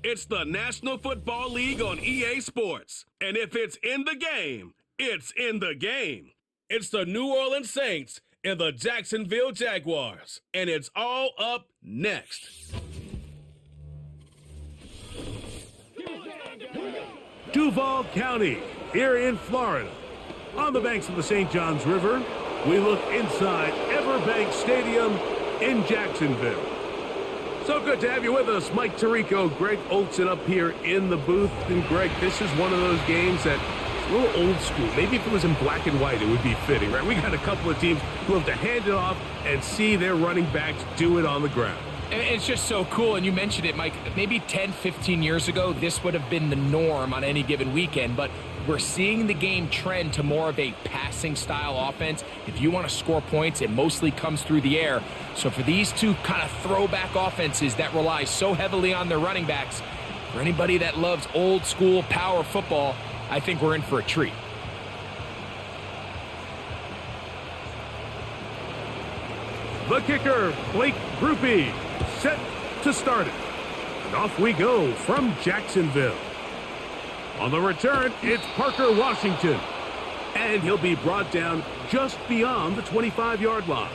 It's the National Football League on EA Sports. And if it's in the game, it's in the game. It's the New Orleans Saints and the Jacksonville Jaguars. And it's all up next. Duval County, here in Florida. On the banks of the St. Johns River, we look inside Everbank Stadium in Jacksonville. So good to have you with us. Mike Tirico, Greg Olson up here in the booth. And Greg, this is one of those games that a little old school. Maybe if it was in black and white, it would be fitting, right? We got a couple of teams who have to hand it off and see their running backs do it on the ground. And it's just so cool, and you mentioned it, Mike. Maybe 10, 15 years ago, this would have been the norm on any given weekend, but we're seeing the game trend to more of a passing-style offense. If you want to score points, it mostly comes through the air. So for these two kind of throwback offenses that rely so heavily on their running backs, for anybody that loves old-school power football, I think we're in for a treat. The kicker, Blake Grupe, set to start it. And off we go from Jacksonville. On the return, it's Parker Washington. And he'll be brought down just beyond the 25-yard line.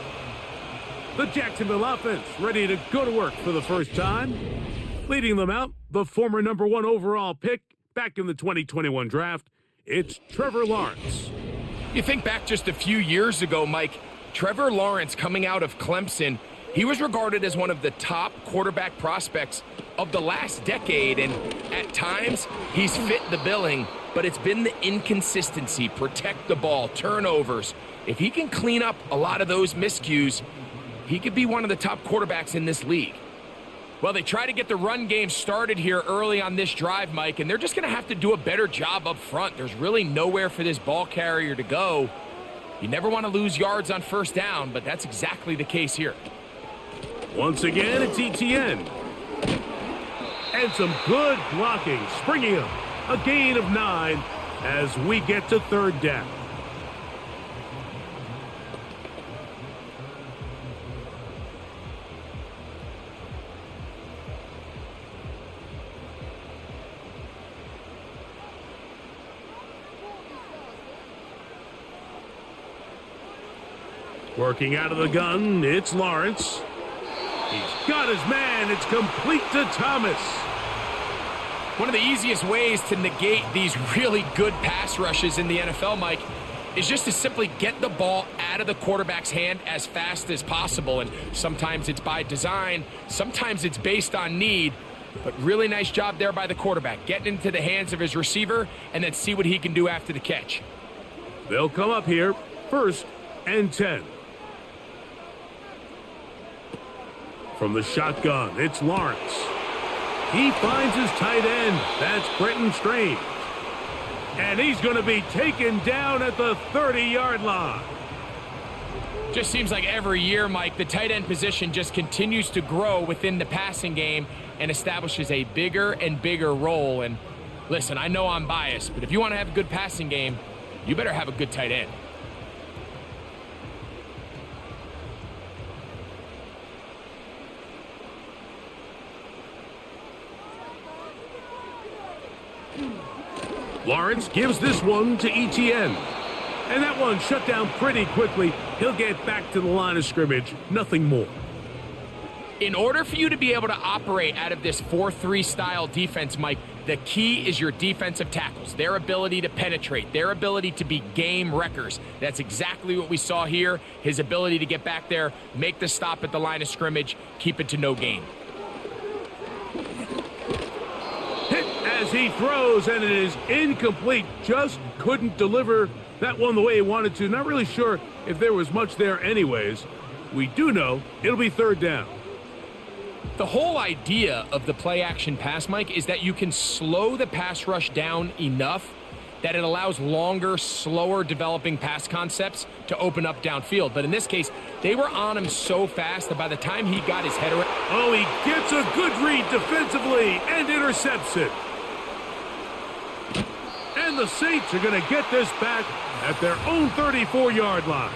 The Jacksonville offense ready to go to work for the first time. Leading them out, the former number 1 overall pick back in the 2021 draft, it's Trevor Lawrence. You think back just a few years ago, Mike, Trevor Lawrence coming out of Clemson, he was regarded as one of the top quarterback prospects of the last decade, and at times he's fit the billing, but it's been the inconsistency, protect the ball, turnovers. If he can clean up a lot of those miscues, he could be one of the top quarterbacks in this league. Well, they try to get the run game started here early on this drive, Mike, and they're just going to have to do a better job up front. There's really nowhere for this ball carrier to go. You never want to lose yards on first down, but that's exactly the case here. Once again, it's ETN. And some good blocking, springing up. A gain of 9 as we get to third down. Working out of the gun, it's Lawrence. He's got his man. It's complete to Thomas. One of the easiest ways to negate these really good pass rushes in the NFL, Mike, is just to simply get the ball out of the quarterback's hand as fast as possible. And sometimes it's by design, sometimes it's based on need. But really nice job there by the quarterback, getting into the hands of his receiver and then see what he can do after the catch. They'll come up here, 1st and 10. From the shotgun, it's Lawrence. He finds his tight end. That's Brenton Strange. And he's going to be taken down at the 30-yard line. Just seems like every year, Mike, the tight end position just continues to grow within the passing game and establishes a bigger and bigger role. And listen, I know I'm biased, but if you want to have a good passing game, you better have a good tight end. Lawrence gives this one to ETN. And that one shut down pretty quickly. He'll get back to the line of scrimmage. Nothing more. In order for you to be able to operate out of this 4-3 style defense, Mike, the key is your defensive tackles, their ability to penetrate, their ability to be game wreckers. That's exactly what we saw here. His ability to get back there, make the stop at the line of scrimmage, keep it to no gain. Hit as he throws, and it is incomplete. Just couldn't deliver that one the way he wanted to. Not really sure if there was much there anyways. We do know it'll be third down. The whole idea of the play-action pass, Mike, is that you can slow the pass rush down enough that it allows longer, slower developing pass concepts to open up downfield. But in this case, they were on him so fast that by the time he got his head around... Oh, he gets a good read defensively and intercepts it. And the Saints are going to get this back at their own 34-yard line.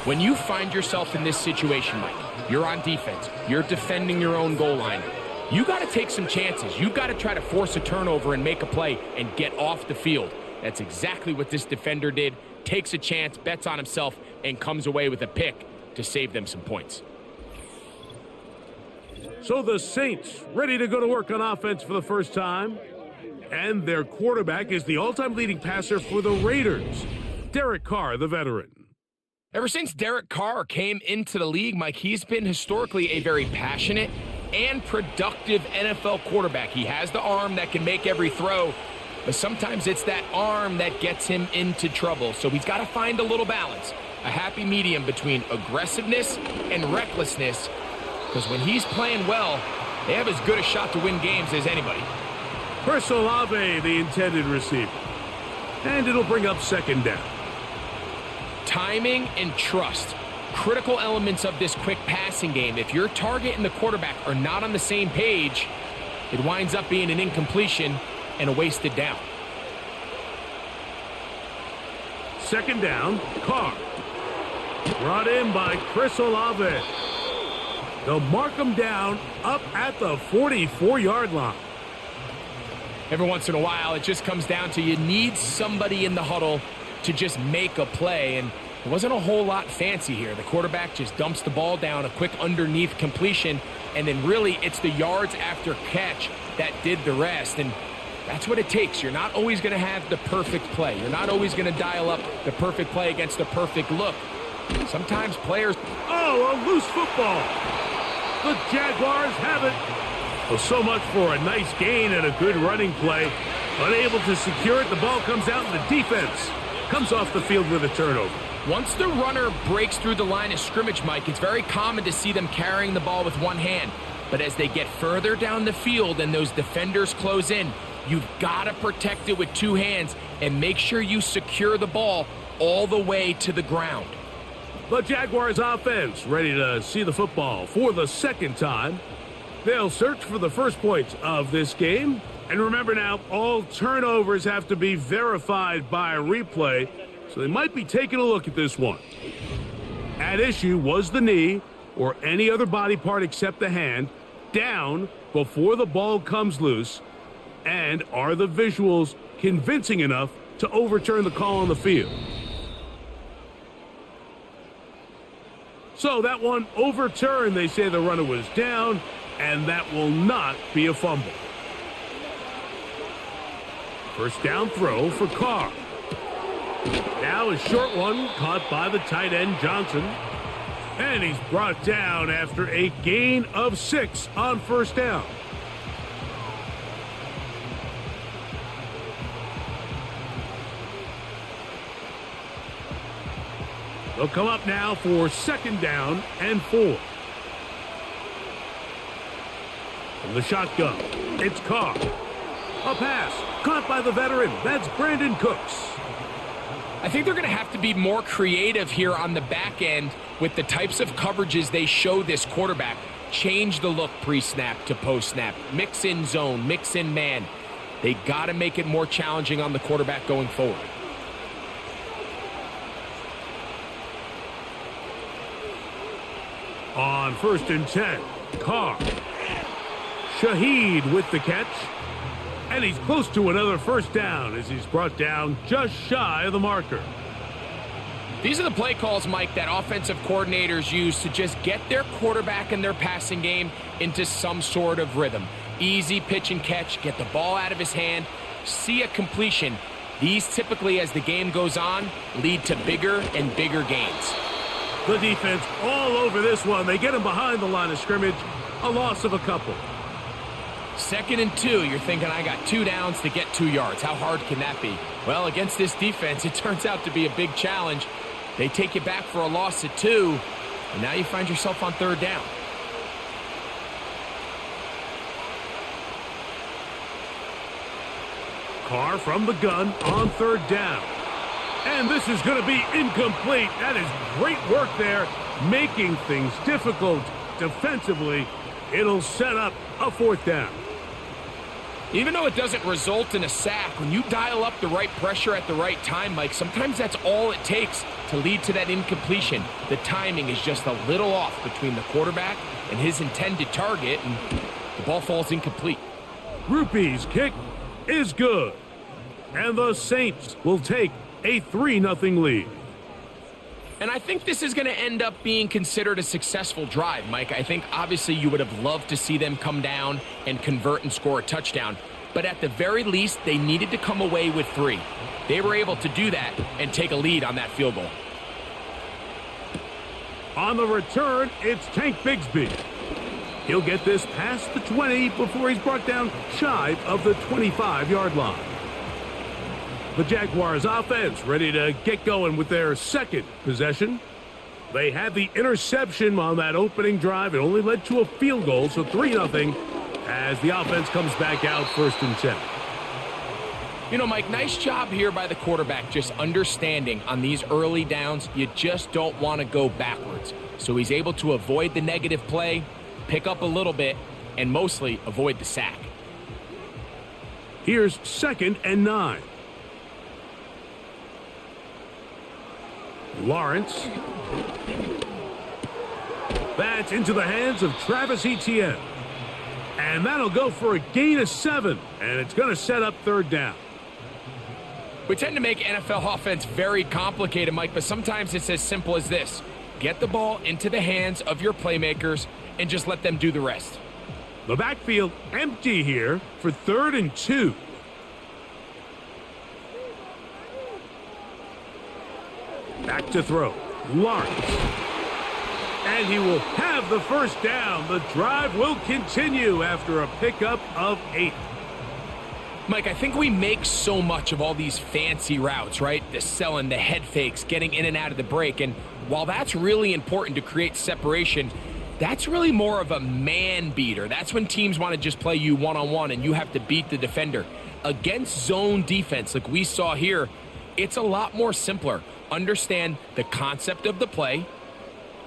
When you find yourself in this situation, Mike, you're on defense, you're defending your own goal line, You got to take some chances. You got to try to force a turnover and make a play and get off the field. That's exactly what this defender did. Takes a chance, bets on himself, and comes away with a pick to save them some points. So the Saints ready to go to work on offense for the first time. And their quarterback is the all-time leading passer for the Raiders, Derek Carr, the veteran. Ever since Derek Carr came into the league, Mike, he's been historically a very passionate and productive NFL quarterback. He has the arm that can make every throw, but sometimes it's that arm that gets him into trouble. So he's got to find a little balance, a happy medium between aggressiveness and recklessness, because when he's playing well, they have as good a shot to win games as anybody. Chris Olave, the intended receiver. And it'll bring up second down. Timing and trust, critical elements of this quick passing game. If your target and the quarterback are not on the same page, it winds up being an incompletion and a wasted down. Second down, Carr. Brought in by Chris Olave. They'll mark him down up at the 44-yard line. Every once in a while, it just comes down to you need somebody in the huddle to just make a play, and it wasn't a whole lot fancy here. The quarterback just dumps the ball down, a quick underneath completion, and then really it's the yards after catch that did the rest, and that's what it takes. You're not always going to have the perfect play. You're not always going to dial up the perfect play against the perfect look. Sometimes players... Oh, a loose football. The Jaguars have it. Well, so much for a nice gain and a good running play. Unable to secure it, the ball comes out, and the defense comes off the field with a turnover. Once the runner breaks through the line of scrimmage, Mike, it's very common to see them carrying the ball with one hand. But as they get further down the field and those defenders close in, you've got to protect it with two hands and make sure you secure the ball all the way to the ground. The Jaguars offense ready to see the football for the second time. They'll search for the first points of this game. And remember now, all turnovers have to be verified by a replay, so they might be taking a look at this one. At issue was the knee, or any other body part except the hand, down before the ball comes loose. And are the visuals convincing enough to overturn the call on the field? So that one overturned. They say the runner was down, and that will not be a fumble. First down throw for Carr. Now a short one caught by the tight end Johnson. And he's brought down after a gain of 6 on first down. They'll come up now for second down and 4. From the shotgun, it's Carr. A pass caught by the veteran. That's Brandon Cooks. I think they're going to have to be more creative here on the back end with the types of coverages they show this quarterback. Change the look pre-snap to post-snap. Mix in zone, mix in man. They got to make it more challenging on the quarterback going forward. On first and 10, Carr. Shaheed with the catch. And he's close to another first down as he's brought down just shy of the marker. These are the play calls, Mike, that offensive coordinators use to just get their quarterback and their passing game into some sort of rhythm. Easy pitch and catch, get the ball out of his hand, see a completion. These typically, as the game goes on, lead to bigger and bigger gains. The defense all over this one. They get him behind the line of scrimmage. A loss of a couple. 2nd and 2, you're thinking, I got 2 downs to get 2 yards. How hard can that be? Well, against this defense, it turns out to be a big challenge. They take you back for a loss at 2, and now you find yourself on 3rd down. Carr from the gun on 3rd down. And this is going to be incomplete. That is great work there, making things difficult defensively. It'll set up a 4th down. Even though it doesn't result in a sack, when you dial up the right pressure at the right time, Mike, sometimes that's all it takes to lead to that incompletion. The timing is just a little off between the quarterback and his intended target, and the ball falls incomplete. Grupe's kick is good. And the Saints will take a 3-0 lead. And I think this is going to end up being considered a successful drive, Mike. I think obviously you would have loved to see them come down and convert and score a touchdown. But at the very least, they needed to come away with 3. They were able to do that and take a lead on that field goal. On the return, it's Tank Bigsby. He'll get this past the 20 before he's brought down shy of the 25-yard line. The Jaguars offense ready to get going with their second possession. They had the interception on that opening drive. It only led to a field goal, so 3-0 as the offense comes back out 1st and 10. You know, Mike, nice job here by the quarterback just understanding on these early downs, you just don't want to go backwards. So he's able to avoid the negative play, pick up a little bit, and mostly avoid the sack. Here's 2nd and 9. Lawrence. That's into the hands of Travis Etienne. And that'll go for a gain of 7. And it's going to set up 3rd down. We tend to make NFL offense very complicated, Mike, but sometimes it's as simple as this. Get the ball into the hands of your playmakers and just let them do the rest. The backfield empty here for 3rd and 2. Back to throw. Lawrence. And he will have the 1st down. The drive will continue after a pickup of 8. Mike, I think we make so much of all these fancy routes, right? The selling, the head fakes, getting in and out of the break. And while that's really important to create separation, that's really more of a man beater. That's when teams want to just play you one-on-one and you have to beat the defender. Against zone defense like we saw here, it's a lot more simpler. Understand the concept of the play,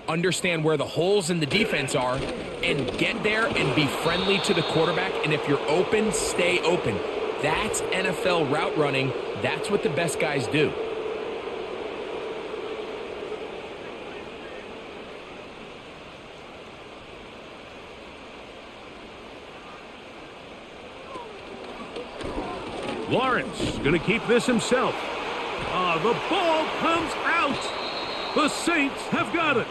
understand where the holes in the defense are, and get there and be friendly to the quarterback. And if you're open, stay open. That's NFL route running. That's what the best guys do. Lawrence going to keep this himself. The ball comes out. The Saints have got it.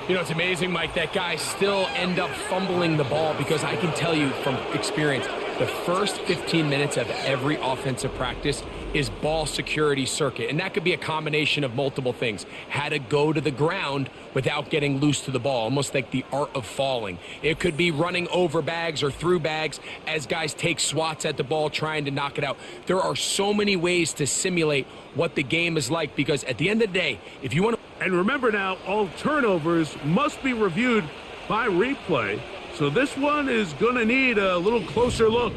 You know, it's amazing, Mike, that guys still end up fumbling the ball because I can tell you from experience, the first 15 minutes of every offensive practice is ball security circuit. And that could be a combination of multiple things. How to go to the ground without getting loose to the ball, almost like the art of falling. It could be running over bags or through bags as guys take swats at the ball trying to knock it out. There are so many ways to simulate what the game is like because at the end of the day, if you want to... And remember now, all turnovers must be reviewed by replay. So this one is going to need a little closer look.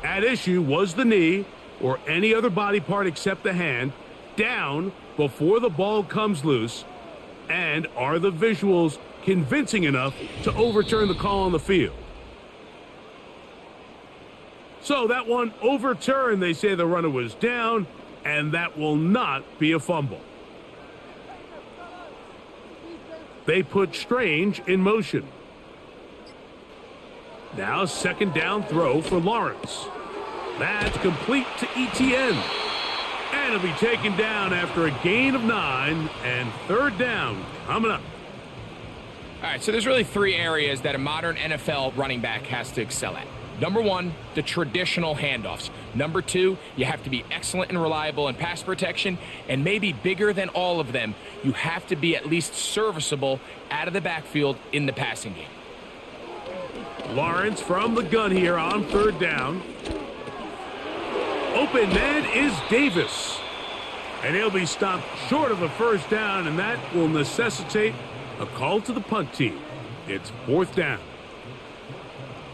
At issue was the knee or any other body part except the hand down before the ball comes loose. And are the visuals convincing enough to overturn the call on the field? So that one overturned. They say the runner was down, and that will not be a fumble. They put Strange in motion. Now 2nd down throw for Lawrence. That's complete to Etienne. And it'll be taken down after a gain of 9 and 3rd down coming up. All right, so there's really 3 areas that a modern NFL running back has to excel at. Number 1, the traditional handoffs. Number 2, you have to be excellent and reliable in pass protection. And maybe bigger than all of them, you have to be at least serviceable out of the backfield in the passing game. Lawrence from the gun here on 3rd down. Open man is Davis. And he'll be stopped short of the 1st down, and that will necessitate a call to the punt team. It's 4th down.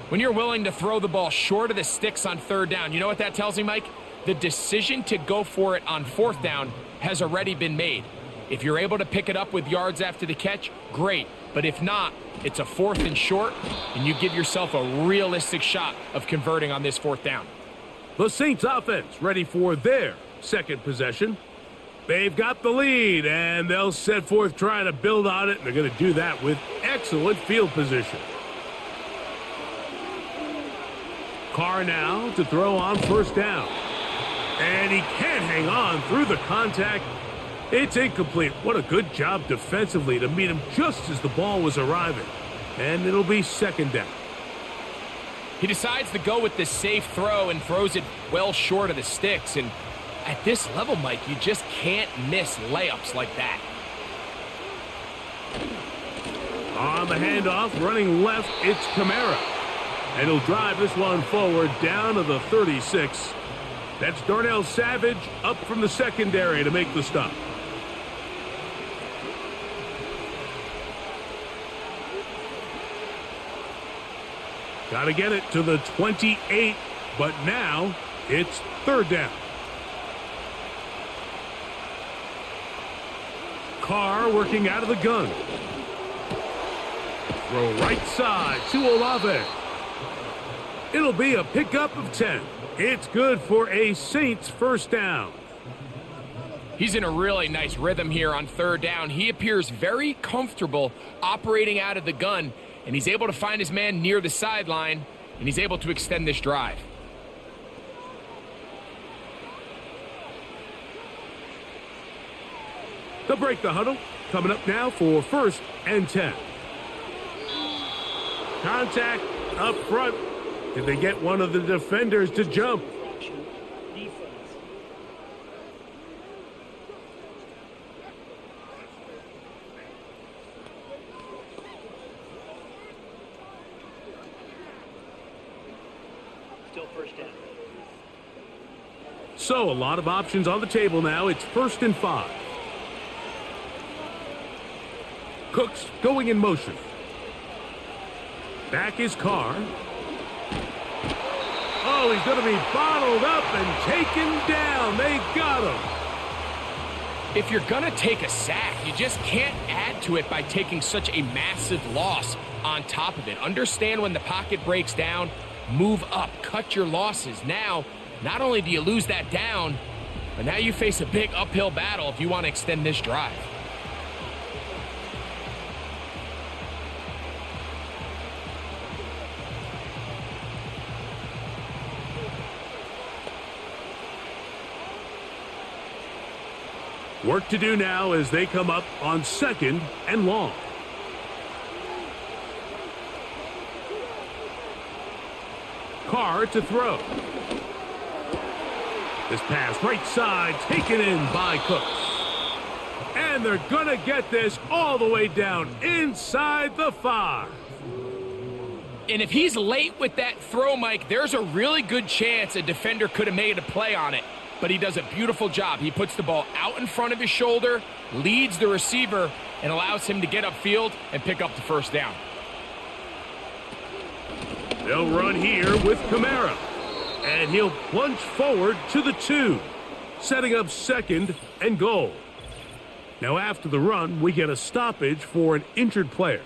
When you're willing to throw the ball short of the sticks on 3rd down, you know what that tells me, Mike? The decision to go for it on 4th down has already been made. If you're able to pick it up with yards after the catch, great. But if not, it's a 4th and short, and you give yourself a realistic shot of converting on this 4th down. The Saints offense ready for their 2nd possession. They've got the lead, and they'll set forth trying to build on it. And they're going to do that with excellent field position. Carr now to throw on first down. And he can't hang on through the contact. It's incomplete. What a good job defensively to meet him just as the ball was arriving. And it'll be second down. He decides to go with this safe throw and throws it well short of the sticks. And at this level, Mike, you just can't miss layups like that. On the handoff, running left, it's Kamara. And he'll drive this one forward down to the 36. That's Darnell Savage up from the secondary to make the stop. Got to get it to the 28, but now it's third down. Carr working out of the gun. Throw right side to Olave. It'll be a pickup of 10. It's good for a Saints first down. He's in a really nice rhythm here on third down. He appears very comfortable operating out of the gun, and he's able to find his man near the sideline, and he's able to extend this drive. They'll break the huddle. Coming up now for first and 10. Contact up front. Did they get one of the defenders to jump? Still first down. So a lot of options on the table now. It's first and 5. Cooks going in motion. Back is Carr. Oh, he's going to be bottled up and taken down. They got him. If you're going to take a sack, you just can't add to it by taking such a massive loss on top of it. Understand when the pocket breaks down, move up, cut your losses. Now, not only do you lose that down, but now you face a big uphill battle if you want to extend this drive. Work to do now as they come up on second and long. Carr to throw. This pass right side taken in by Cooks. And they're going to get this all the way down inside the 5. And if he's late with that throw, Mike, there's a really good chance a defender could have made a play on it. But he does a beautiful job. He puts the ball out in front of his shoulder, leads the receiver, and allows him to get upfield and pick up the first down. They'll run here with Kamara. And he'll plunge forward to the 2, setting up second and goal. Now after the run, we get a stoppage for an injured player.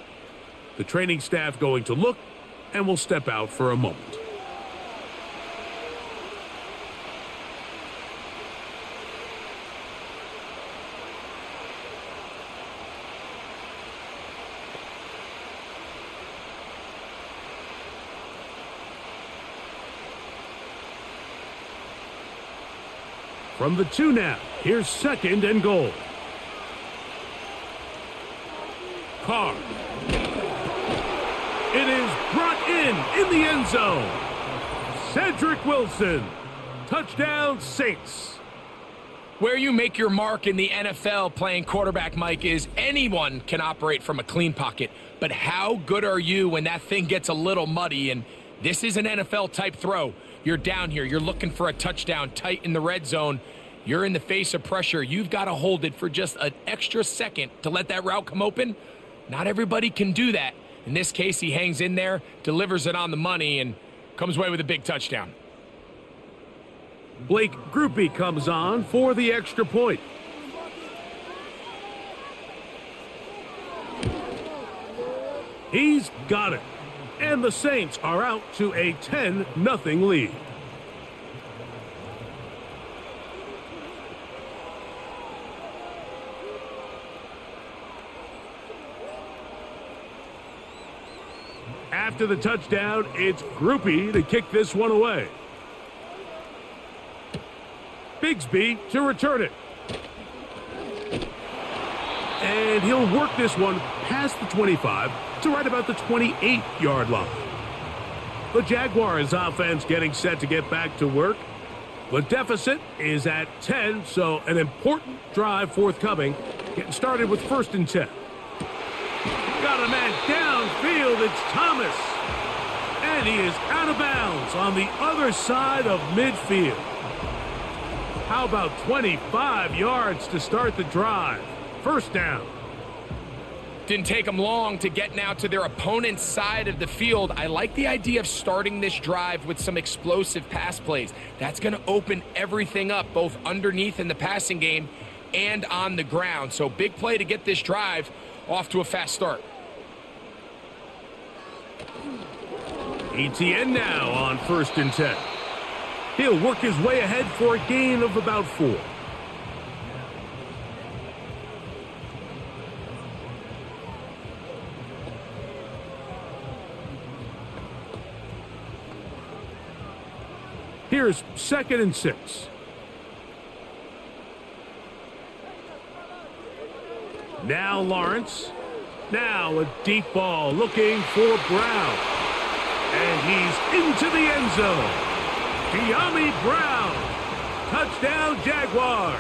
The training staff going to look, and will step out for a moment. From the 2 now, here's second and goal. Carr. It is brought in the end zone. Cedric Wilson. Touchdown, Saints. Where you make your mark in the NFL playing quarterback, Mike, is anyone can operate from a clean pocket. But how good are you when that thing gets a little muddy? And this is an NFL-type throw. You're down here. You're looking for a touchdown tight in the red zone. You're in the face of pressure. You've got to hold it for just an extra second to let that route come open. Not everybody can do that. In this case, he hangs in there, delivers it on the money, and comes away with a big touchdown. Blake Grupe comes on for the extra point. He's got it. And the Saints are out to a 10-0 lead. After the touchdown, it's Groupie to kick this one away. Bigsby to return it. And he'll work this one past the 25 to right about the 28-yard line. The Jaguars offense getting set to get back to work. The deficit is at 10, so an important drive forthcoming. Getting started with 1st and 10. Got a man downfield, it's Thomas. And he is out of bounds on the other side of midfield. How about 25 yards to start the drive? 1st down. Didn't take them long to get now to their opponent's side of the field. I like the idea of starting this drive with some explosive pass plays. That's going to open everything up, both underneath in the passing game and on the ground. So big play to get this drive off to a fast start. ETN now on 1st and 10. He'll work his way ahead for a gain of about 4. Here's 2nd and 6. Now Lawrence. Now a deep ball looking for Brown. And he's into the end zone. De'Ami Brown. Touchdown Jaguars.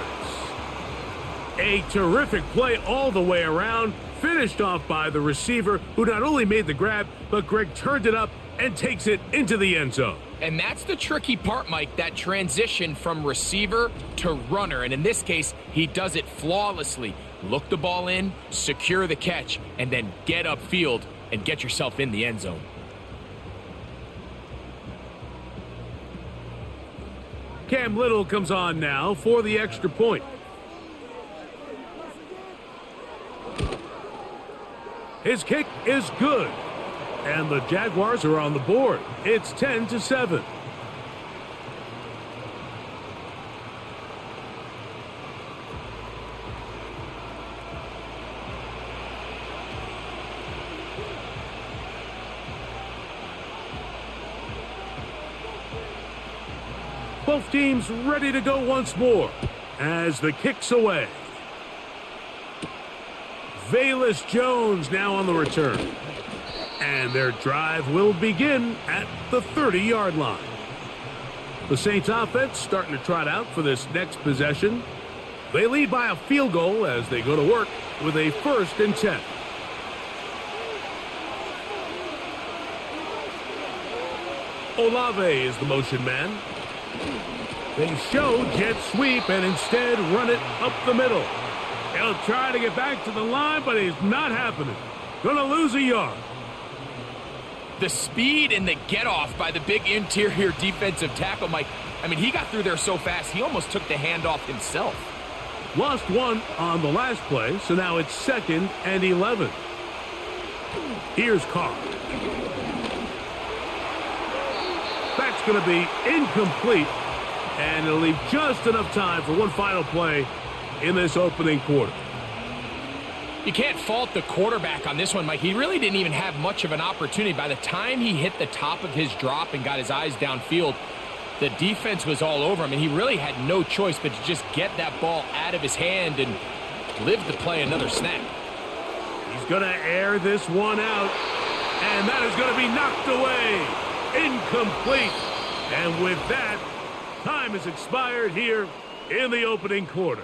A terrific play all the way around. Finished off by the receiver, who not only made the grab, but Greg turned it up and takes it into the end zone. And that's the tricky part, Mike, that transition from receiver to runner. And in this case, he does it flawlessly. Look the ball in, secure the catch, and then get upfield and get yourself in the end zone. Cam Little comes on now for the extra point. His kick is good. And the Jaguars are on the board. It's 10-7. Both teams ready to go once more as the kick's away. Velus Jones now on the return. And their drive will begin at the 30-yard line. The Saints offense starting to trot out for this next possession. They lead by a field goal as they go to work with a 1st and 10. Olave is the motion man. They show jet sweep and instead run it up the middle. He'll try to get back to the line, but it's not happening. Gonna lose a yard. The speed and the get-off by the big interior defensive tackle, Mike. I mean, he got through there so fast, he almost took the handoff himself. Lost one on the last play, so now it's 2nd and 11. Here's Carr. That's going to be incomplete, and it'll leave just enough time for one final play in this opening quarter. You can't fault the quarterback on this one, Mike. He really didn't even have much of an opportunity. By the time he hit the top of his drop and got his eyes downfield, the defense was all over him, and he really had no choice but to just get that ball out of his hand and live to play another snap. He's going to air this one out, and that is going to be knocked away. Incomplete. And with that, time has expired here in the opening quarter.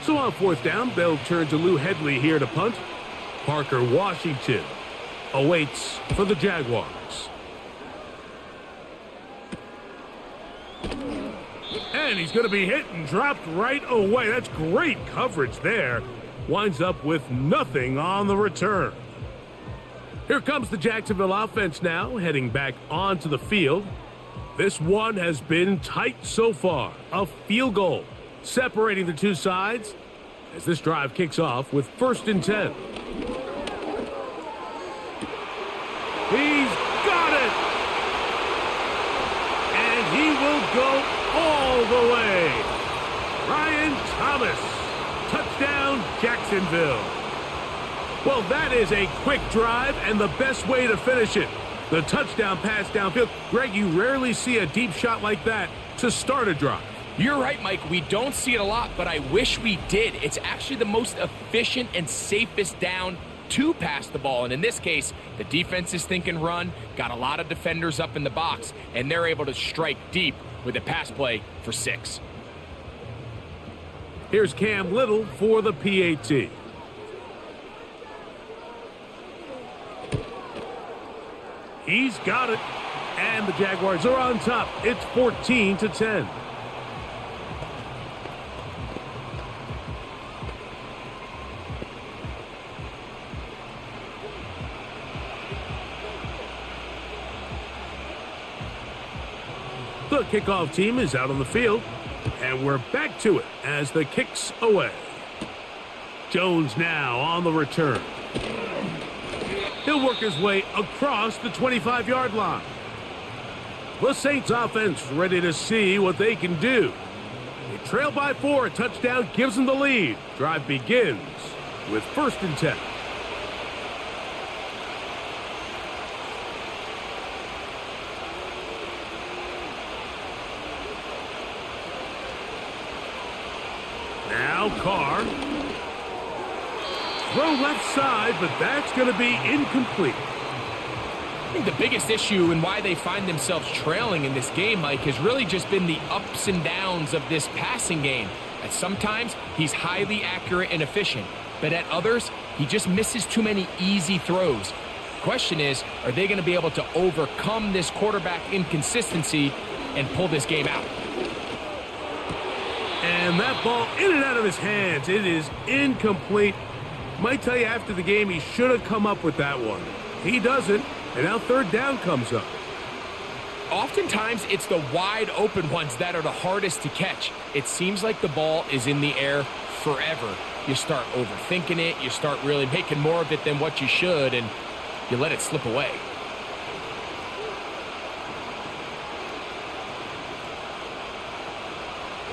So on 4th down, they'll turn to Lou Hedley here to punt. Parker Washington awaits for the Jaguars. And he's going to be hit and dropped right away. That's great coverage there. Winds up with nothing on the return. Here comes the Jacksonville offense now, heading back onto the field. This one has been tight so far. A field goal separating the two sides as this drive kicks off with 1st and 10. He's got he will go all the way. Ryan Thomas, touchdown Jacksonville. Well, that is a quick drive and the best way to finish it. The touchdown pass downfield. Greg, you rarely see a deep shot like that to start a drive. You're right, Mike. We don't see it a lot, but I wish we did. It's actually the most efficient and safest down to pass the ball. And in this case, the defense is thinking run, got a lot of defenders up in the box, and they're able to strike deep with a pass play for 6. Here's Cam Little for the PAT. He's got it. And the Jaguars are on top. It's 14-10. The kickoff team is out on the field, and we're back to it as the kick's away. Jones now on the return. He'll work his way across the 25-yard line. The Saints offense ready to see what they can do. They trail by 4. A touchdown gives them the lead. Drive begins with 1st and 10. Now Carr. Throw left side, but that's going to be incomplete. I think the biggest issue and why they find themselves trailing in this game, Mike, has really just been the ups and downs of this passing game. At sometimes, he's highly accurate and efficient, but at others, he just misses too many easy throws. The question is, are they going to be able to overcome this quarterback inconsistency and pull this game out? And that ball in and out of his hands. It is incomplete. Might tell you after the game he should have come up with that one. He doesn't, and now 3rd down comes up. Oftentimes, it's the wide open ones that are the hardest to catch. It seems like the ball is in the air forever. You start overthinking it, you start really making more of it than what you should, and you let it slip away.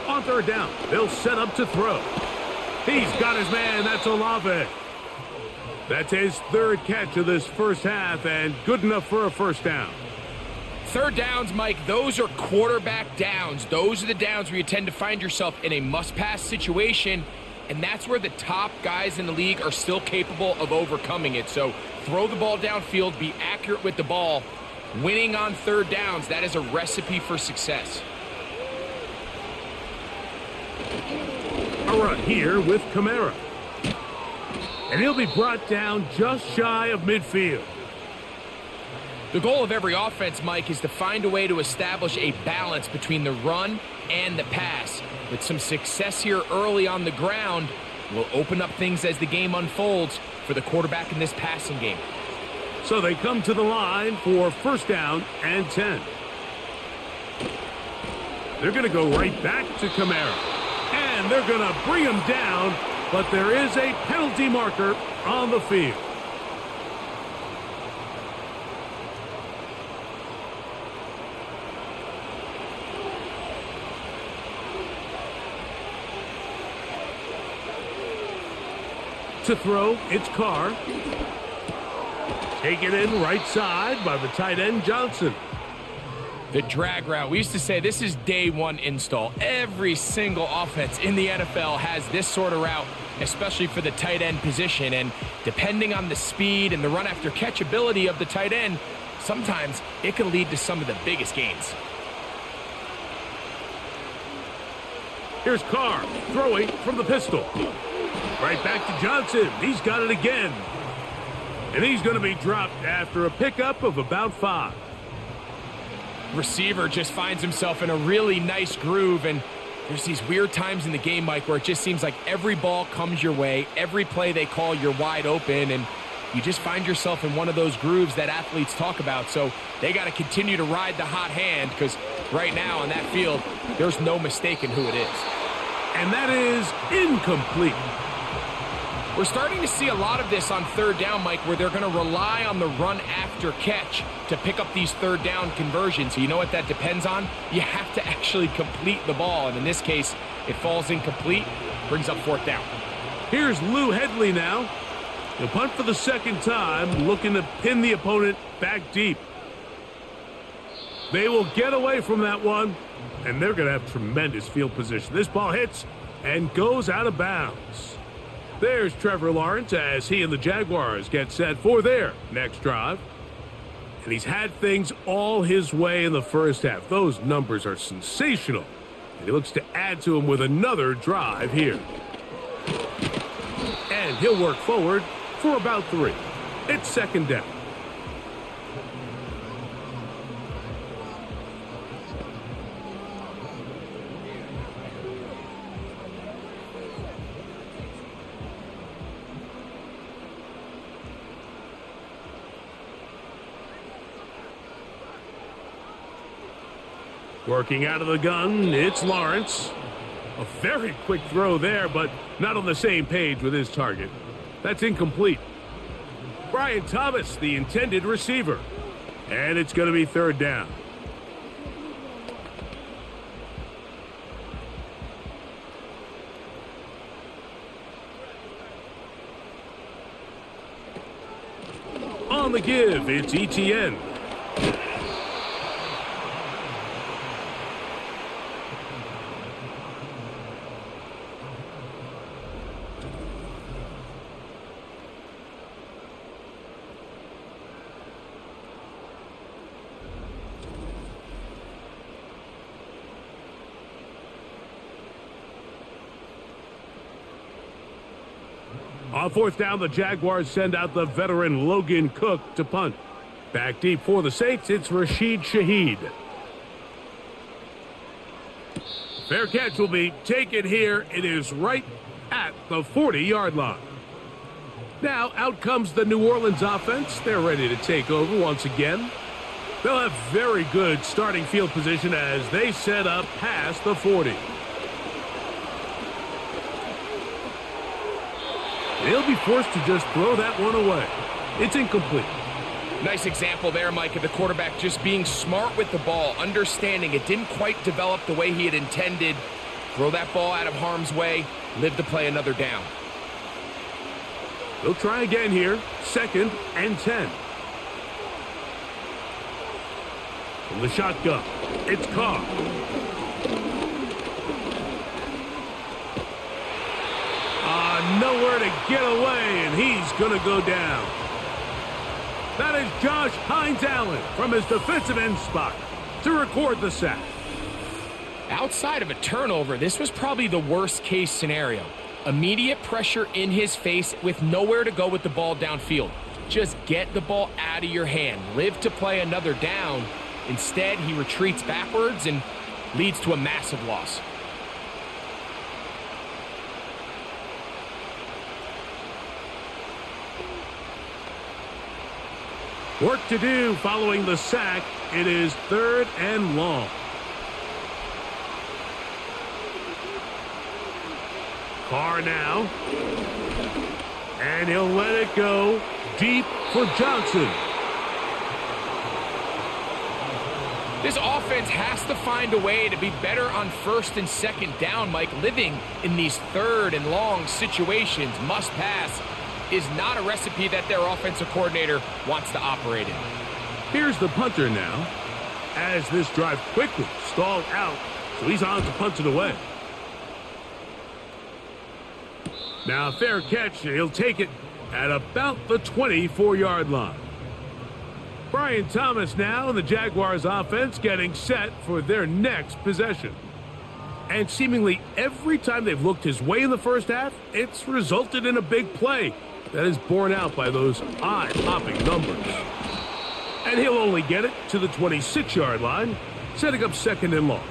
On 3rd down, they'll set up to throw. He's got his man. That's Olave. That's his 3rd catch of this first half, and good enough for a 1st down. 3rd downs, Mike, those are quarterback downs. Those are the downs where you tend to find yourself in a must-pass situation, and that's where the top guys in the league are still capable of overcoming it. So throw the ball downfield, be accurate with the ball. Winning on 3rd downs, that is a recipe for success. A run here with Kamara. And he'll be brought down just shy of midfield. The goal of every offense, Mike, is to find a way to establish a balance between the run and the pass. With some success here early on the ground, will open up things as the game unfolds for the quarterback in this passing game. So they come to the line for 1st down and 10. They're going to go right back to Kamara. And they're going to bring him down, but there is a penalty marker on the field. To throw, it's Carr. Taken in right side by the tight end, Johnson. The drag route. We used to say this is day 1 install. Every single offense in the NFL has this sort of route, especially for the tight end position. And depending on the speed and the run after catch ability of the tight end, sometimes it can lead to some of the biggest gains. Here's Carr throwing from the pistol. Right back to Johnson. He's got it again. And he's going to be dropped after a pickup of about 5. Receiver just finds himself in a really nice groove, and there's these weird times in the game, Mike, where it just seems like every ball comes your way, every play they call, you're wide open, and you just find yourself in one of those grooves that athletes talk about. So they got to continue to ride the hot hand, because right now on that field, there's no mistaking who it is. And that is incomplete. We're starting to see a lot of this on third down, Mike, where they're going to rely on the run after catch to pick up these third down conversions. So you know what that depends on? You have to actually complete the ball. And in this case, it falls incomplete, brings up fourth down. Here's Lou Headley now. He'll punt for the second time, looking to pin the opponent back deep. They will get away from that one, and they're going to have tremendous field position. This ball hits and goes out of bounds. There's Trevor Lawrence as he and the Jaguars get set for their next drive. And he's had things all his way in the first half. Those numbers are sensational. And he looks to add to them with another drive here. And he'll work forward for about 3. It's second down. Working out of the gun, it's Lawrence. A very quick throw there, but not on the same page with his target. That's incomplete. Brian Thomas, the intended receiver. And it's going to be third down. On the give, it's ETN. On fourth down, the Jaguars send out the veteran Logan Cook to punt. Back deep for the Saints, it's Rashid Shaheed. Fair catch will be taken here. It is right at the 40-yard line. Now out comes the New Orleans offense. They're ready to take over once again. They'll have very good starting field position as they set up past the 40. They'll be forced to just throw that one away. It's incomplete. Nice example there, Mike, of the quarterback just being smart with the ball, understanding it didn't quite develop the way he had intended. Throw that ball out of harm's way, live to play another down. They'll try again here, 2nd and 10. From the shotgun, it's Carr. Nowhere to get away, and he's going to go down. That is Josh Hines-Allen from his defensive end spot to record the sack. Outside of a turnover, this was probably the worst case scenario. Immediate pressure in his face with nowhere to go with the ball downfield. Just get the ball out of your hand. Live to play another down. Instead, he retreats backwards and leads to a massive loss. Work to do following the sack. It is 3rd and long. Carr now. And he'll let it go deep for Johnson. This offense has to find a way to be better on 1st and 2nd down, Mike. Living in these 3rd and long situations, must pass, is not a recipe that their offensive coordinator wants to operate in. Here's the punter now, as this drive quickly stalled out, so he's on to punt it away. Now fair catch, and he'll take it at about the 24-yard line. Brian Thomas now, and the Jaguars offense getting set for their next possession. And seemingly every time they've looked his way in the first half, it's resulted in a big play. That is borne out by those eye-popping numbers. And he'll only get it to the 26-yard line, setting up 2nd and long.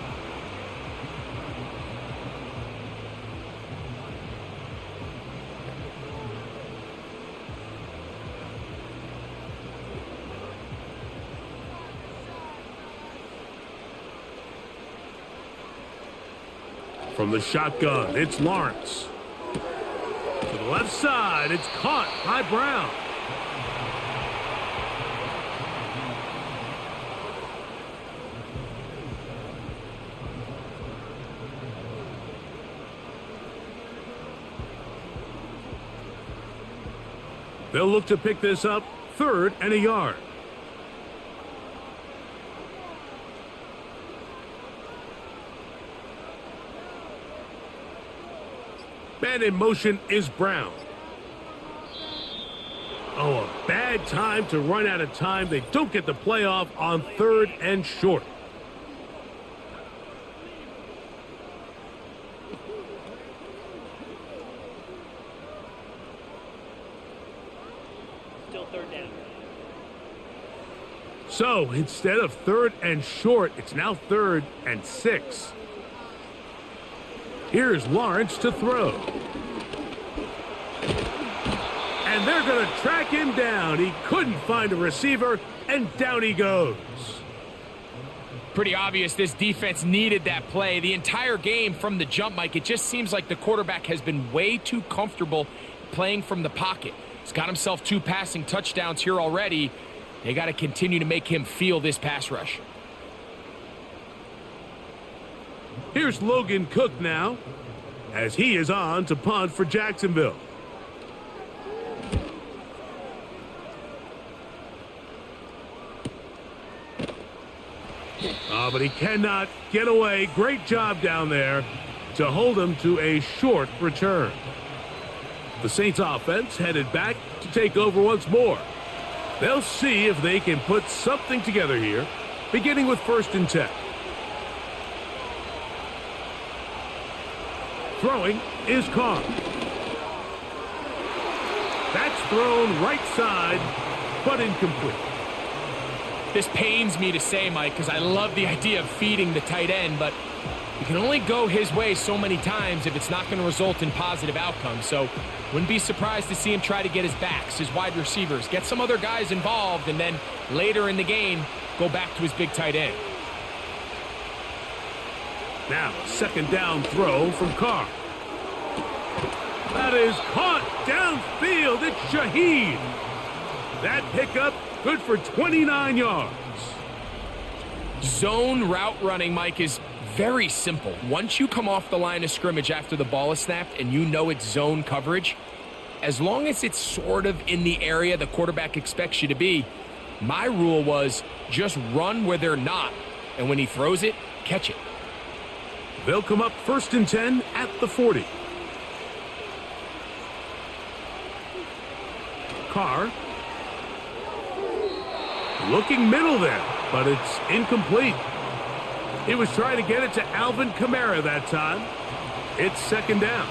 From the shotgun, it's Lawrence. To the Left side, it's caught by Brown. They'll look to pick this up, 3rd and a yard. Man in motion is Brown. Oh, a bad time to run out of time. They don't get the playoff on 3rd and short. Still 3rd down. So instead of 3rd and short, it's now 3rd and 6. Here's Lawrence to throw. And they're going to track him down. He couldn't find a receiver, and down he goes. Pretty obvious this defense needed that play. The entire game from the jump, Mike, it just seems like the quarterback has been way too comfortable playing from the pocket. He's got himself 2 passing touchdowns here already. They got to continue to make him feel this pass rush. Here's Logan Cook now, as he is on to punt for Jacksonville. But he cannot get away. Great job down there to hold him to a short return. The Saints offense headed back to take over once more. They'll see if they can put something together here, beginning with 1st and 10. Throwing is Carr. That's thrown right side, but incomplete. This pains me to say, Mike, because I love the idea of feeding the tight end, but you can only go his way so many times if it's not going to result in positive outcomes. So wouldn't be surprised to see him try to get his backs, his wide receivers, get some other guys involved, and then later in the game, go back to his big tight end. Now, 2nd down throw from Carr. That is caught downfield. It's Shaheed. That pickup good for 29 yards. Zone route running, Mike, is very simple. Once you come off the line of scrimmage after the ball is snapped and you know it's zone coverage, as long as it's sort of in the area the quarterback expects you to be, my rule was just run where they're not. And when he throws it, catch it. They'll come up 1st and 10 at the 40. Carr. Looking middle there, but it's incomplete. He was trying to get it to Alvin Kamara that time. It's 2nd down.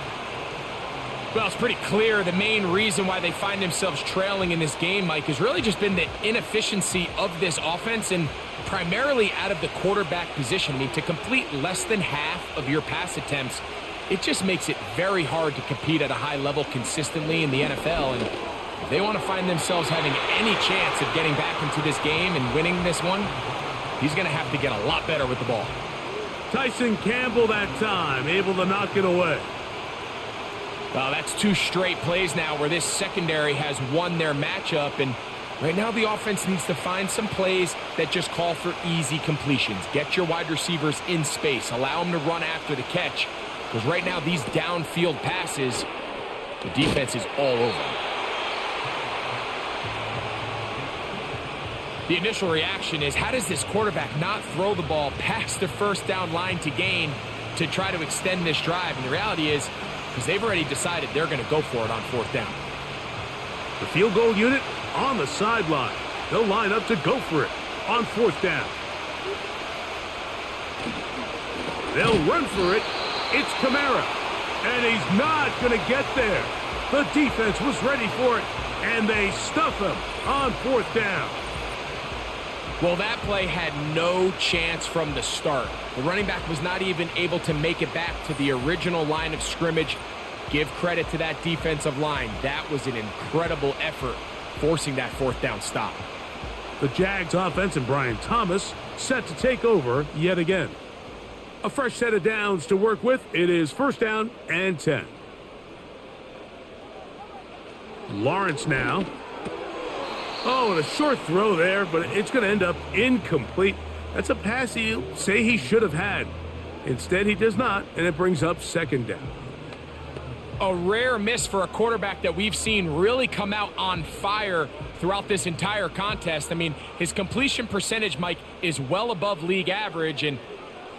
Well, it's pretty clear the main reason why they find themselves trailing in this game, Mike, has really just been the inefficiency of this offense and primarily out of the quarterback position. I mean, to complete less than half of your pass attempts, it just makes it very hard to compete at a high level consistently in the NFL. And if they want to find themselves having any chance of getting back into this game and winning this one, he's going to have to get a lot better with the ball. Tyson Campbell that time, able to knock it away. Well, that's 2 straight plays now where this secondary has won their matchup, and right now the offense needs to find some plays that just call for easy completions. Get your wide receivers in space. Allow them to run after the catch, because right now these downfield passes, the defense is all over them. The initial reaction is, how does this quarterback not throw the ball past the 1st down line to gain to try to extend this drive? And the reality is, because they've already decided they're going to go for it on 4th down. The field goal unit on the sideline. They'll line up to go for it on 4th down. They'll run for it. It's Kamara. And he's not going to get there. The defense was ready for it, and they stuff him on 4th down. Well, that play had no chance from the start. The running back was not even able to make it back to the original line of scrimmage. Give credit to that defensive line. That was an incredible effort, forcing that 4th down stop. The Jags offense and Brian Thomas set to take over yet again. A fresh set of downs to work with. It is 1st down and 10. Lawrence now. Oh, and a short throw there, but it's going to end up incomplete. That's a pass he'll say he should have had. Instead, he does not, and it brings up second down. A rare miss for a quarterback that we've seen really come out on fire throughout this entire contest. I mean, his completion percentage, Mike, is well above league average, and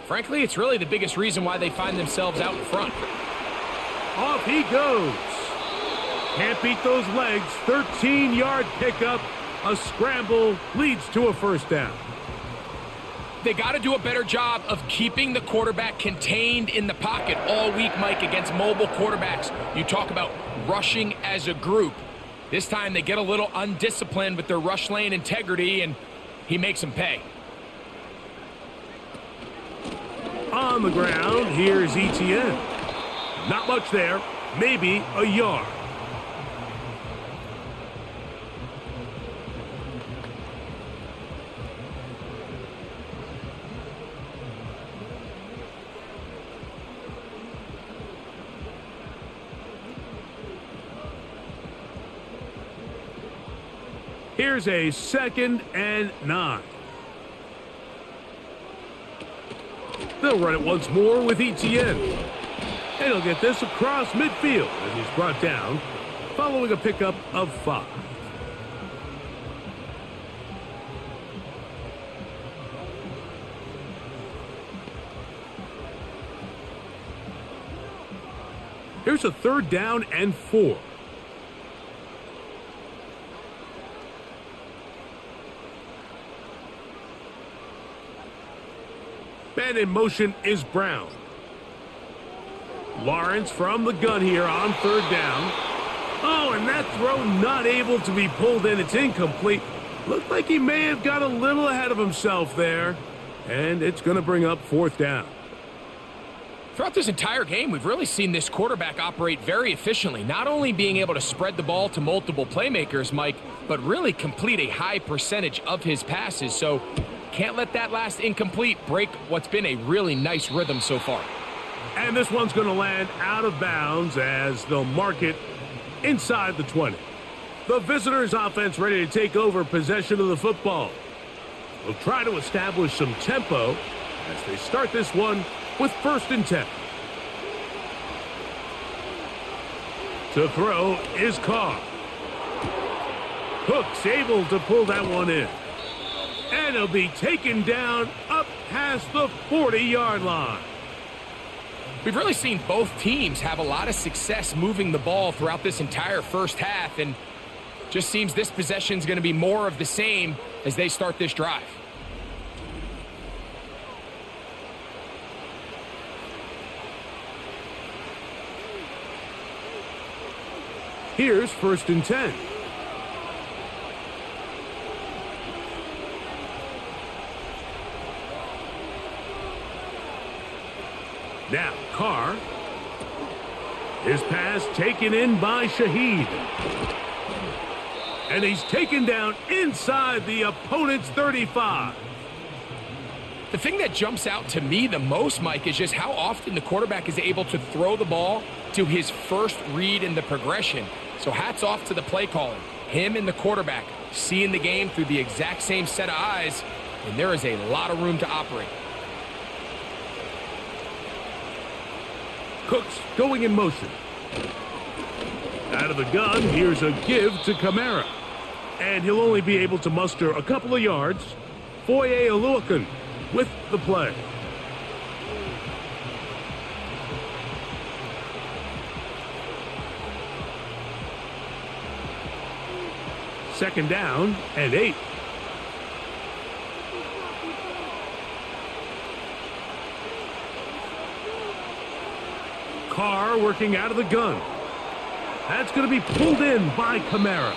frankly, it's really the biggest reason why they find themselves out in front. Off he goes. Can't beat those legs. 13-yard pickup. A scramble leads to a first down. They got to do a better job of keeping the quarterback contained in the pocket all week, Mike, against mobile quarterbacks. You talk about rushing as a group. This time they get a little undisciplined with their rush lane integrity, and he makes them pay. On the ground, here's Etienne. Not much there, maybe a yard. Here's a 2nd and 9. They'll run it once more with Etienne. And he'll get this across midfield as he's brought down following a pickup of 5. Here's a 3rd down and 4. Man in motion is Brown. Lawrence from the gun here on 3rd down. Oh, and that throw not able to be pulled in. It's incomplete. Looked like he may have got a little ahead of himself there. And it's going to bring up 4th down. Throughout this entire game, we've really seen this quarterback operate very efficiently, not only being able to spread the ball to multiple playmakers, Mike, but really complete a high percentage of his passes. So can't let that last incomplete break what's been a really nice rhythm so far. And this one's going to land out of bounds as they'll mark it inside the 20. The visitors' offense ready to take over possession of the football. They'll try to establish some tempo as they start this one with 1st and 10. To throw is Carr. Cook's able to pull that one in. And he'll be taken down up past the 40-yard line. We've really seen both teams have a lot of success moving the ball throughout this entire first half, and just seems this possession is going to be more of the same as they start this drive. Here's 1st and 10. Now, Carr. His pass taken in by Shaheed. And he's taken down inside the opponent's 35. The thing that jumps out to me the most, Mike, is just how often the quarterback is able to throw the ball to his first read in the progression. So hats off to the play caller. Him and the quarterback seeing the game through the exact same set of eyes, and there is a lot of room to operate. Cooks going in motion. Out of the gun, here's a give to Kamara. And he'll only be able to muster a couple of yards. Foye Oluokun with the play. Second down and 8. Carr working out of the gun. That's going to be pulled in by Kamara.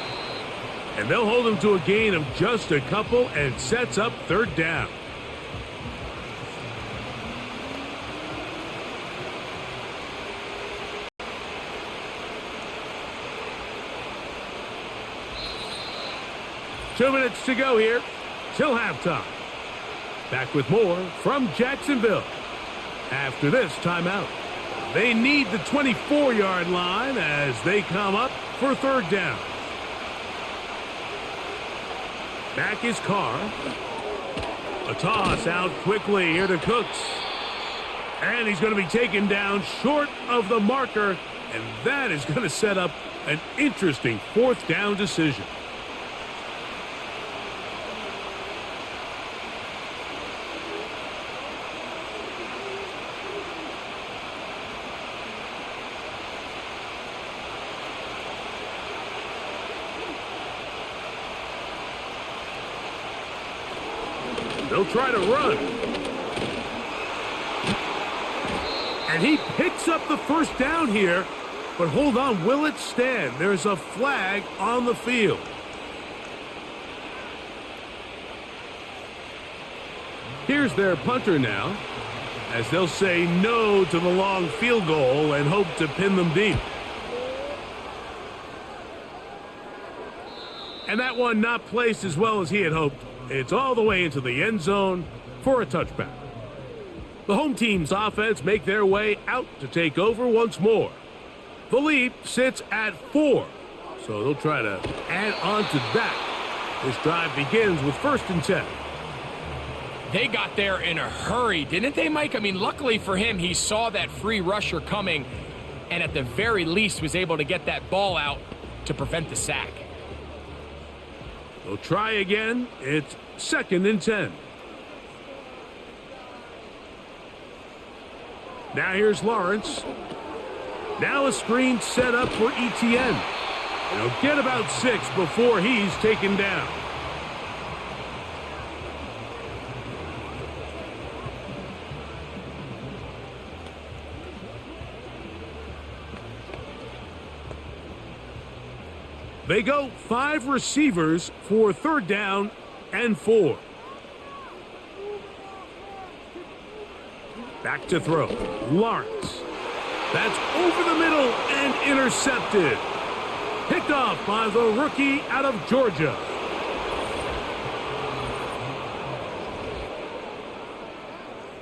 And they'll hold him to a gain of just a couple and sets up 3rd down. Two minutes to go here till halftime. Back with more from Jacksonville after this timeout. They need the 24-yard line as they come up for third down. Back is Carr. A toss out quickly here to Cooks. And he's going to be taken down short of the marker, and that is going to set up an interesting fourth down decision. They'll try to run. And he picks up the first down here. But hold on, will it stand? There's a flag on the field. Here's their punter now, as they'll say no to the long field goal and hope to pin them deep. And that one not placed as well as he had hoped. It's all the way into the end zone for a touchback. The home team's offense make their way out to take over once more. The lead sits at 4, so they'll try to add on to that. This drive begins with 1st and 10. They got there in a hurry, didn't they, Mike? I mean, luckily for him, he saw that free rusher coming and at the very least was able to get that ball out to prevent the sack. They'll try again. It's 2nd and 10. Now here's Lawrence. Now a screen set up for Etienne. He'll get about 6 before he's taken down. They go 5 receivers for 3rd down and 4. Back to throw. Lawrence. That's over the middle and intercepted. Picked off by the rookie out of Georgia.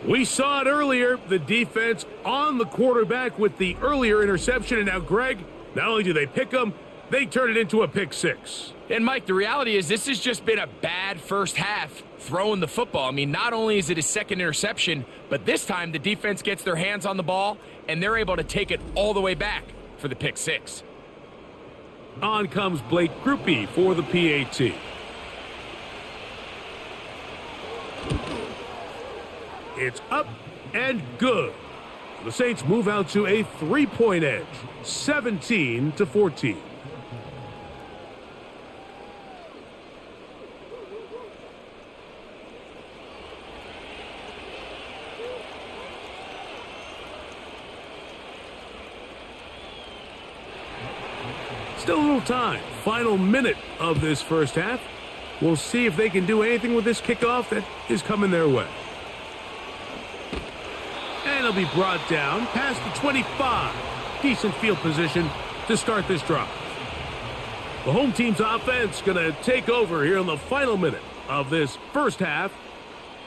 We saw it earlier, the defense on the quarterback with the earlier interception. And now, Greg, not only do they pick him, they turn it into a pick 6. And, Mike, the reality is this has just been a bad first half throwing the football. I mean, not only is it his 2nd interception, but this time the defense gets their hands on the ball, and they're able to take it all the way back for the pick 6. On comes Blake Grupe for the PAT. It's up and good. The Saints move out to a 3-point edge, 17-14. Still a little time. Final minute of this first half. We'll see if they can do anything with this kickoff that is coming their way. And it'll be brought down past the 25. Decent field position to start this drive. The home team's offense going to take over here in the final minute of this first half.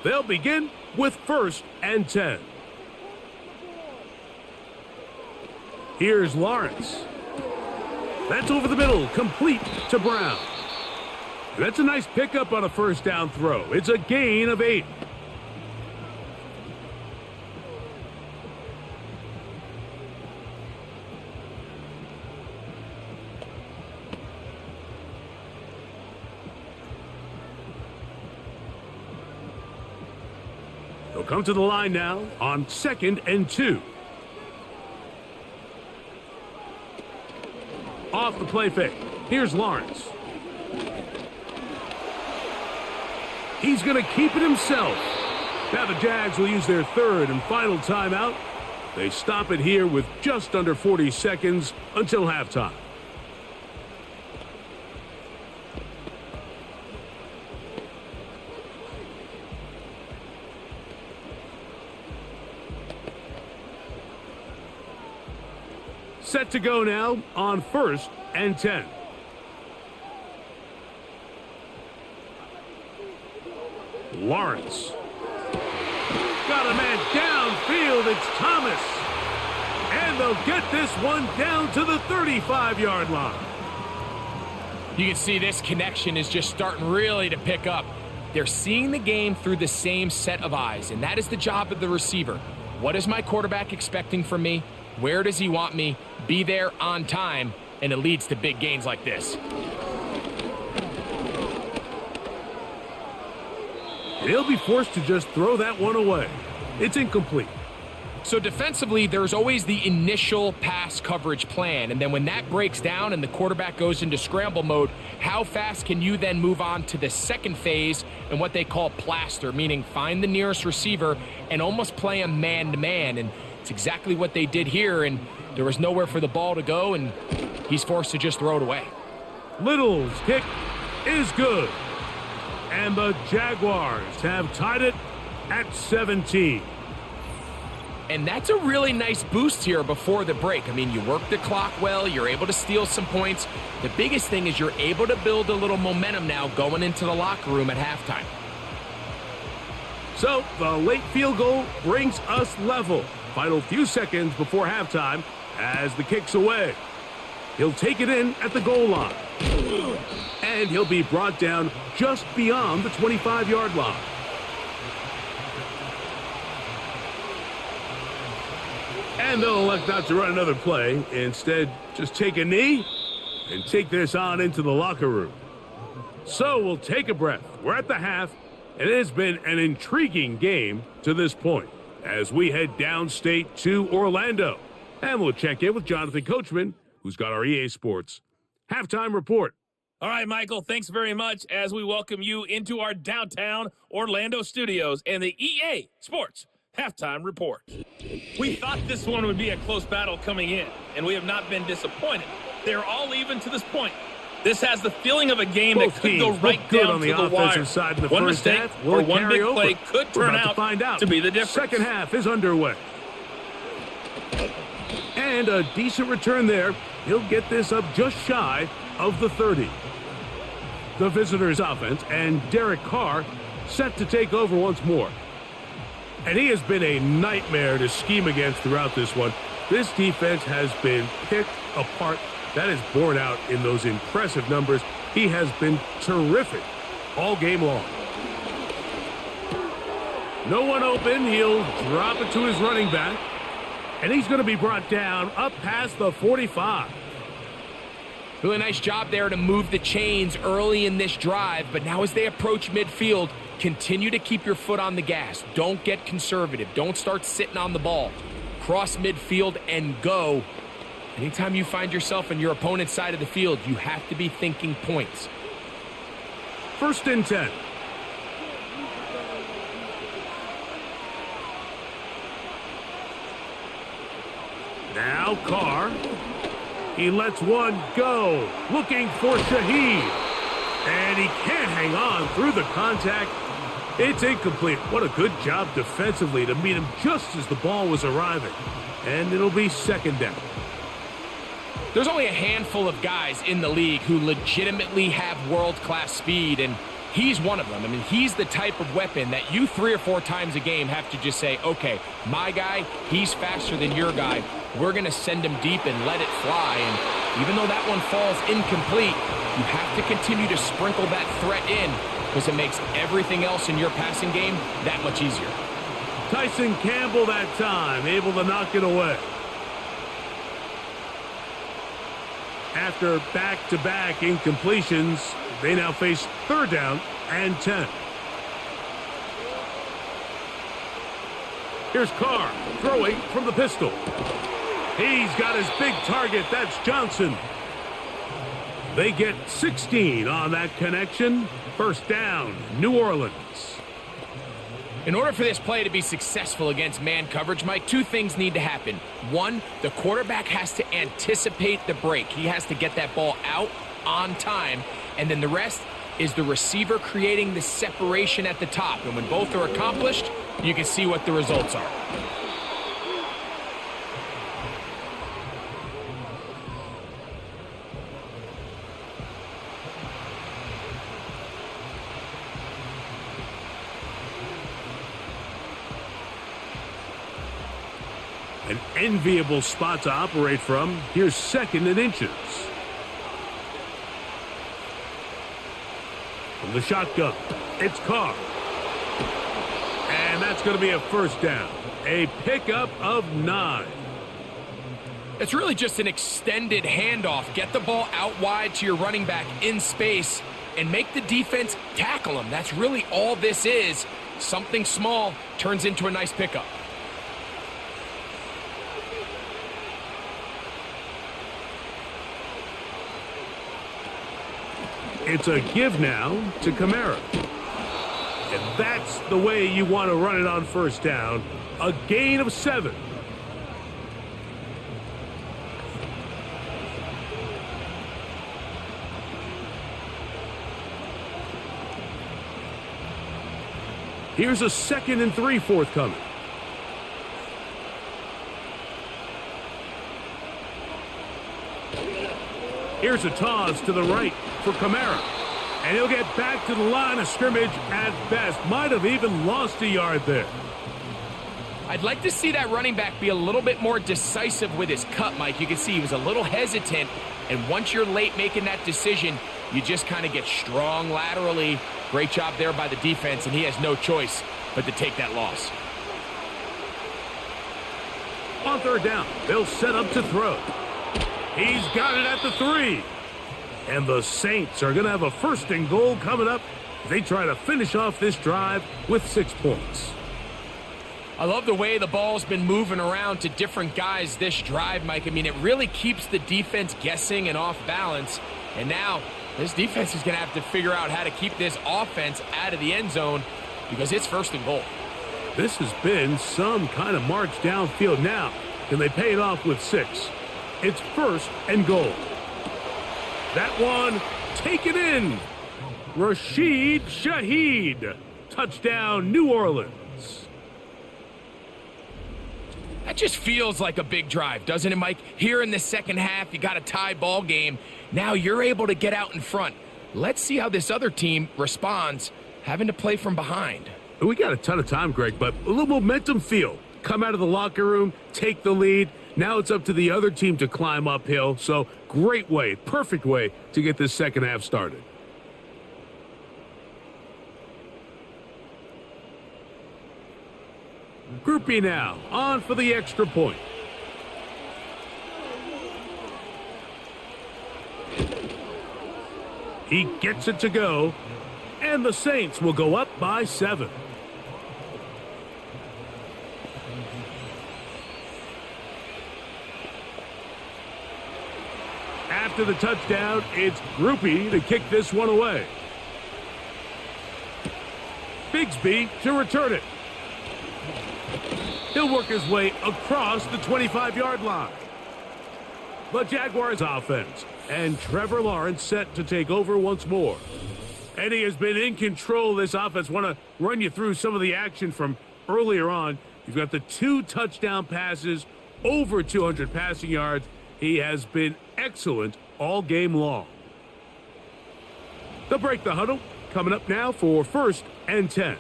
They'll begin with 1st and 10. Here's Lawrence. That's over the middle, complete to Brown. That's a nice pickup on a first down throw. It's a gain of 8. They'll come to the line now on 2nd and 2. Off the play fake. Here's Lawrence. He's going to keep it himself. Now the Jags will use their 3rd and final timeout. They stop it here with just under 40 seconds until halftime. Set to go now on 1st and 10. Lawrence. Got a man downfield. It's Thomas. And they'll get this one down to the 35-yard line. You can see this connection is just starting really to pick up. They're seeing the game through the same set of eyes, and that is the job of the receiver. What is my quarterback expecting from me? Where does he want me? Be there on time, and it leads to big gains like this. He'll be forced to just throw that one away. It's incomplete. So defensively, there's always the initial pass coverage plan, and then when that breaks down and the quarterback goes into scramble mode, how fast can you then move on to the second phase and what they call plaster, meaning find the nearest receiver and almost play him man-to-man, and it's exactly what they did here, and there was nowhere for the ball to go, and he's forced to just throw it away. Little's kick is good, and the Jaguars have tied it at 17. And that's a really nice boost here before the break. I mean, you work the clock well, you're able to steal some points. The biggest thing is you're able to build a little momentum now going into the locker room at halftime. So the late field goal brings us level. Final few seconds before halftime as the kick's away. He'll take it in at the goal line. And he'll be brought down just beyond the 25-yard line. And they'll elect not to run another play. Instead, just take a knee and take this on into the locker room. So we'll take a breath. We're at the half, and it has been an intriguing game to this point as we head downstate to Orlando. And we'll check in with Jonathan Coachman, who's got our EA Sports halftime report. All right, Mykel, thanks very much as we welcome you into our downtown Orlando studios and the EA Sports halftime report. We thought this one would be a close battle coming in, and we have not been disappointed. They're all even to this point. This has the feeling of a game that could go right down to the wire. Side in the One first mistake half, or one big play could turn out to be the difference. Second half is underway. And a decent return there. He'll get this up just shy of the 30. The visitors' offense and Derek Carr set to take over once more. And he has been a nightmare to scheme against throughout this one. This defense has been picked apart. That is borne out in those impressive numbers. He has been terrific all game long. No one open. He'll drop it to his running back. And he's going to be brought down up past the 45. Really nice job there to move the chains early in this drive, but now as they approach midfield, continue to keep your foot on the gas. Don't get conservative. Don't start sitting on the ball. Cross midfield and go. Anytime you find yourself on your opponent's side of the field, you have to be thinking points. 1st and 10. Now Carr. He lets one go. Looking for Shaheed. And he can't hang on through the contact. It's incomplete. What a good job defensively to meet him just as the ball was arriving. And it'll be second down. There's only a handful of guys in the league who legitimately have world-class speed, and he's one of them. I mean, he's the type of weapon that you 3 or 4 times a game have to just say, okay, my guy, he's faster than your guy. We're going to send him deep and let it fly. And even though that one falls incomplete, you have to continue to sprinkle that threat in because it makes everything else in your passing game that much easier. Tyson Campbell that time, able to knock it away. After back-to-back incompletions, they now face 3rd down and 10. Here's Carr throwing from the pistol. He's got his big target. That's Johnson. They get 16 on that connection. 1st down, New Orleans. In order for this play to be successful against man coverage, Mike, 2 things need to happen. 1, the quarterback has to anticipate the break. He has to get that ball out on time. And then the rest is the receiver creating the separation at the top. And when both are accomplished, you can see what the results are. An enviable spot to operate from. Here's 2nd and inches. From the shotgun, it's Carr. And that's going to be a first down. A pickup of 9. It's really just an extended handoff. Get the ball out wide to your running back in space and make the defense tackle him. That's really all this is. Something small turns into a nice pickup. It's a give now to Kamara. And that's the way you want to run it on first down. A gain of 7. Here's a 2nd and 3 forthcoming. Here's a toss to the right for Kamara. And he'll get back to the line of scrimmage at best. Might have even lost a yard there. I'd like to see that running back be a little bit more decisive with his cut, Mike. You can see he was a little hesitant. And once you're late making that decision, you just kind of get strong laterally. Great job there by the defense, and he has no choice but to take that loss. On third down, they'll set up to throw. He's got it at the 3. And the Saints are going to have a 1st and goal coming up. They try to finish off this drive with 6 points. I love the way the ball's been moving around to different guys this drive, Mike. I mean, it really keeps the defense guessing and off balance. And now this defense is going to have to figure out how to keep this offense out of the end zone because it's 1st and goal. This has been some kind of march downfield. Now, can they pay it off with 6? It's 1st and goal. That one taken in. Rashid Shaheed. Touchdown, New Orleans. That just feels like a big drive, doesn't it, Mike? Here in the second half, you got a tie ball game. Now you're able to get out in front. Let's see how this other team responds, having to play from behind. We got a ton of time, Greg, but a little momentum feel. Come out of the locker room, take the lead. Now it's up to the other team to climb uphill. So great way, perfect way to get this second half started. Groupie now, on for the extra point. He gets it to go, and the Saints will go up by 7. After the touchdown, it's Groupie to kick this one away. Bigsby to return it. He'll work his way across the 25-yard line. The Jaguars offense, and Trevor Lawrence set to take over once more. And he has been in control of this offense. Want to run you through some of the action from earlier on. You've got the 2 touchdown passes, over 200 passing yards. He has been excellent all game long. They'll break the huddle. Coming up now for 1st and 10.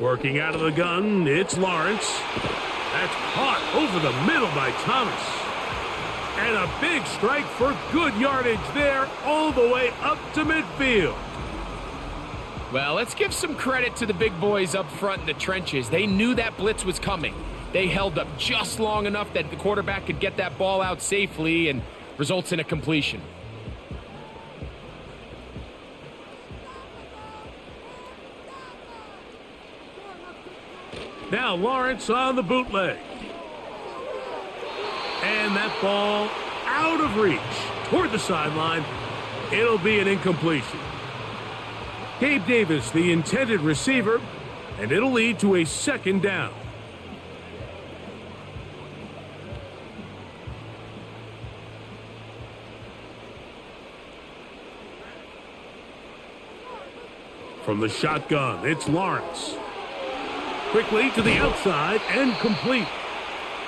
Working out of the gun, it's Lawrence. That's caught over the middle by Thomas. And a big strike for good yardage there all the way up to midfield. Well, let's give some credit to the big boys up front in the trenches. They knew that blitz was coming. They held up just long enough that the quarterback could get that ball out safely and results in a completion. Now Lawrence on the bootleg. And that ball out of reach toward the sideline. It'll be an incompletion. Gabe Davis, the intended receiver, and it'll lead to a 2nd down. From the shotgun, it's Lawrence. Quickly to the outside and complete.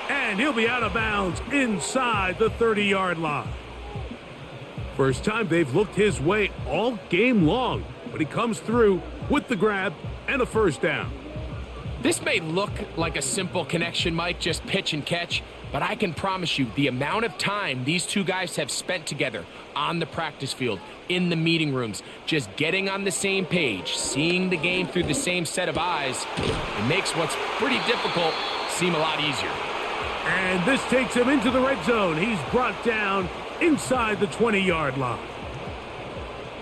And he'll be out of bounds inside the 30-yard line. First time they've looked his way all game long, but he comes through with the grab and a 1st down. This may look like a simple connection, Mike, just pitch and catch, but But I can promise you the amount of time these two guys have spent together on the practice field, in the meeting rooms, just getting on the same page, seeing the game through the same set of eyes, it makes what's pretty difficult seem a lot easier. And this takes him into the red zone. He's brought down inside the 20-yard line.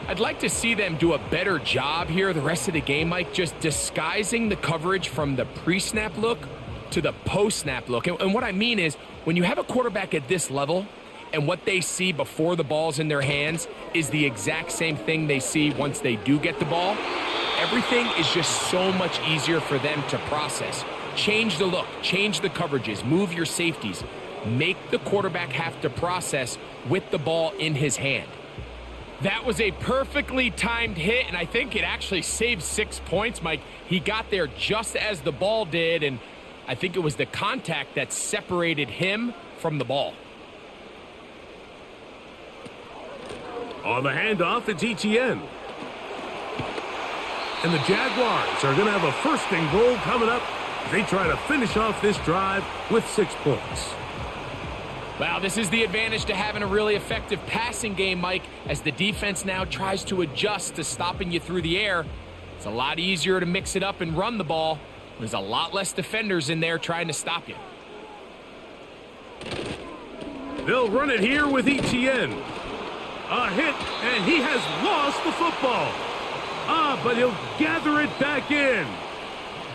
I'd like to see them do a better job here the rest of the game, Mike, just disguising the coverage from the pre-snap look to the post-snap look. And what I mean is, when you have a quarterback at this level and what they see before the ball's in their hands is the exact same thing they see once they do get the ball, everything is just so much easier for them to process. Change the look, change the coverages, move your safeties. Make the quarterback have to process with the ball in his hand. That was a perfectly timed hit, and I think it actually saved 6 points, Mike. He got there just as the ball did, and I think it was the contact that separated him from the ball. On the handoff, it's ETN. And the Jaguars are going to have a first and goal coming up. They try to finish off this drive with 6 points. Wow, this is the advantage to having a really effective passing game, Mike, as the defense now tries to adjust to stopping you through the air. It's a lot easier to mix it up and run the ball. There's a lot less defenders in there trying to stop you. They'll run it here with ETN. A hit, and he has lost the football. But he'll gather it back in.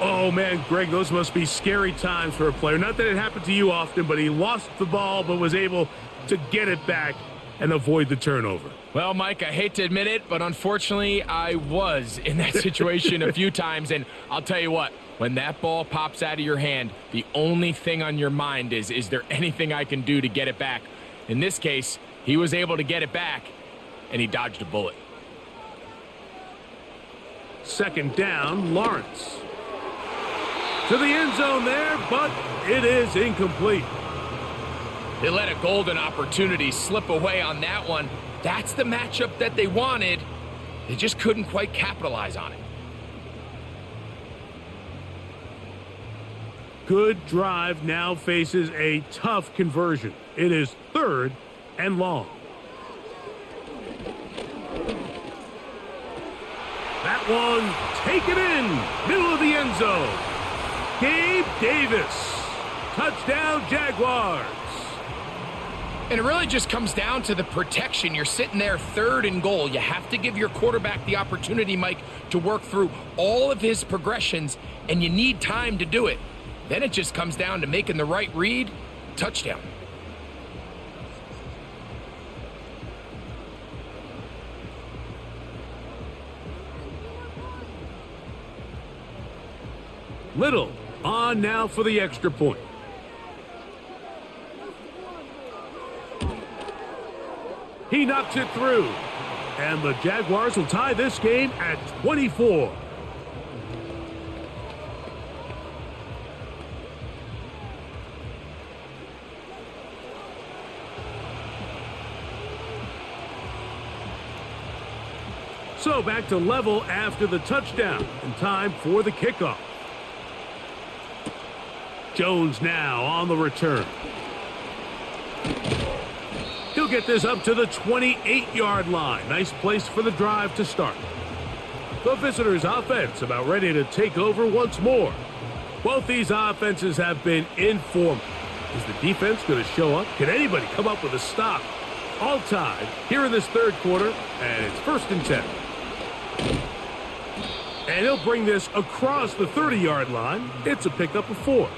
Oh, man, Greg, those must be scary times for a player. Not that it happened to you often, but he lost the ball but was able to get it back and avoid the turnover. Well, Mike, I hate to admit it, but unfortunately I was in that situation a few times, and I'll tell you what, when that ball pops out of your hand, the only thing on your mind is there anything I can do to get it back? In this case, he was able to get it back, and he dodged a bullet. Second down, Lawrence. To the end zone there, but it is incomplete. They let a golden opportunity slip away on that one. That's the matchup that they wanted. They just couldn't quite capitalize on it. Good drive now faces a tough conversion. It is 3rd and long. That one taken in, middle of the end zone. Gabe Davis, touchdown Jaguars. And it really just comes down to the protection. You're sitting there 3rd and goal. You have to give your quarterback the opportunity, Mike, to work through all of his progressions, and you need time to do it. Then it just comes down to making the right read, touchdown. Little on now for the extra point. He knocks it through. And the Jaguars will tie this game at 24. So back to level after the touchdown, and time for the kickoff. Jones now on the return. He'll get this up to the 28-yard line. Nice place for the drive to start. The visitors' offense about ready to take over once more. Both these offenses have been informed. Is the defense going to show up? Can anybody come up with a stop? All tied here in this 3rd quarter, and it's 1st and 10. And he'll bring this across the 30-yard line. It's a pickup of 4.